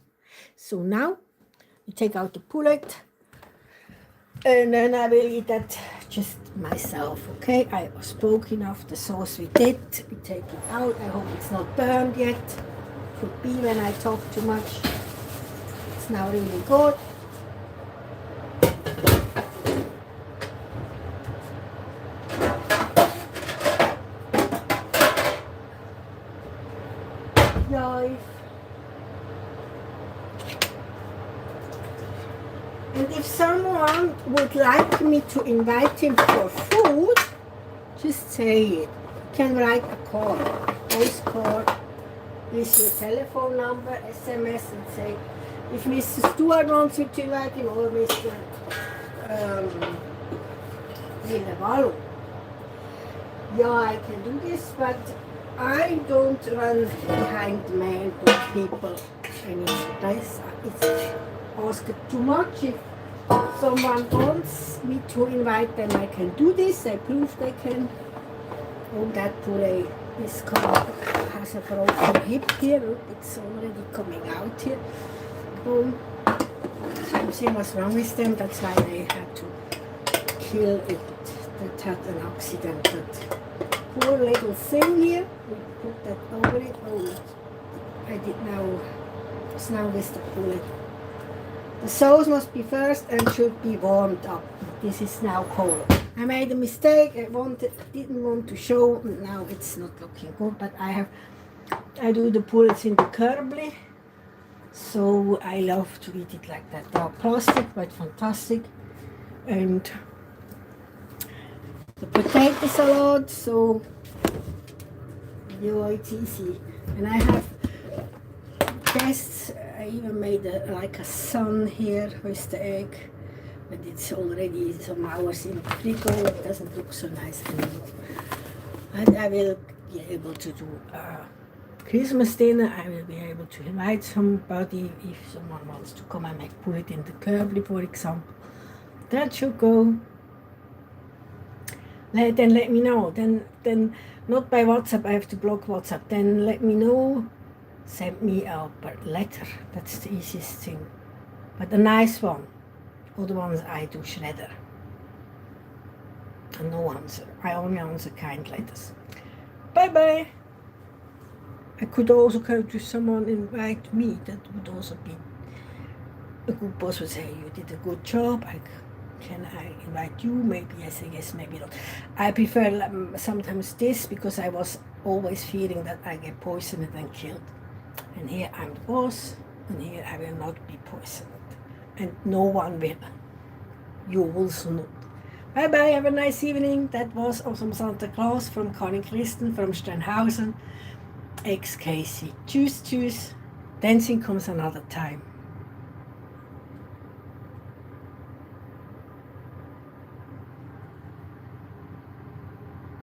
So now you take out the pullet, and then I will eat that just myself, okay? I spoke enough, the sauce we did, we take it out. I hope it's not burned yet. Could be when I talk too much. It's now really good. And if someone would like me to invite him for food, just say it. You can write a card, postcard, with your telephone number, SMS, and say, if Mr. Stewart wants you to invite him, or Mr. Villavalu. Yeah, I can do this, but I don't run behind the man or people anymore. It's asked too much. If someone wants me to invite them, I can do this. I prove they can. Oh, that poulet is has a broken hip here. Look, it's already coming out here. Boom. Something was wrong with them. That's why they had to kill it. That had an accident. But poor little thing here. We put that over it. Oh, I did now. It's now with the pullet. The sauce must be first and should be warmed up. This is now cold. I made a mistake. Didn't want to show. Now it's not looking good. But I do the pullets in the curbly. So I love to eat it like that. They are plastic, but fantastic. And the potato salad. So it's easy. And I have guests. I even made like a sun here with the egg, but it's already some hours in the frigo. It doesn't look so nice anymore. And I will be able to do a Christmas dinner. I will be able to invite somebody if someone wants to come. I might put it in the curbly, for example. That should go. Then let me know. Then not by WhatsApp. I have to block WhatsApp. Then let me know. Send me a letter. That's the easiest thing. But a nice one. Other ones I do shredder. And no answer. I only answer kind letters. Bye bye. I could also go to someone invite me. That would also be a good boss would say, you did a good job. Can I invite you? Maybe I say yes, maybe not. I prefer sometimes this because I was always fearing that I get poisoned and killed. And here I'm the boss, and here I will not be poisoned. And no one will. You also not. Bye bye, have a nice evening. That was Awesome Santa Claus from Karin Christen from Steinhausen, ex-Casey. Tschüss, tschüss. Dancing comes another time.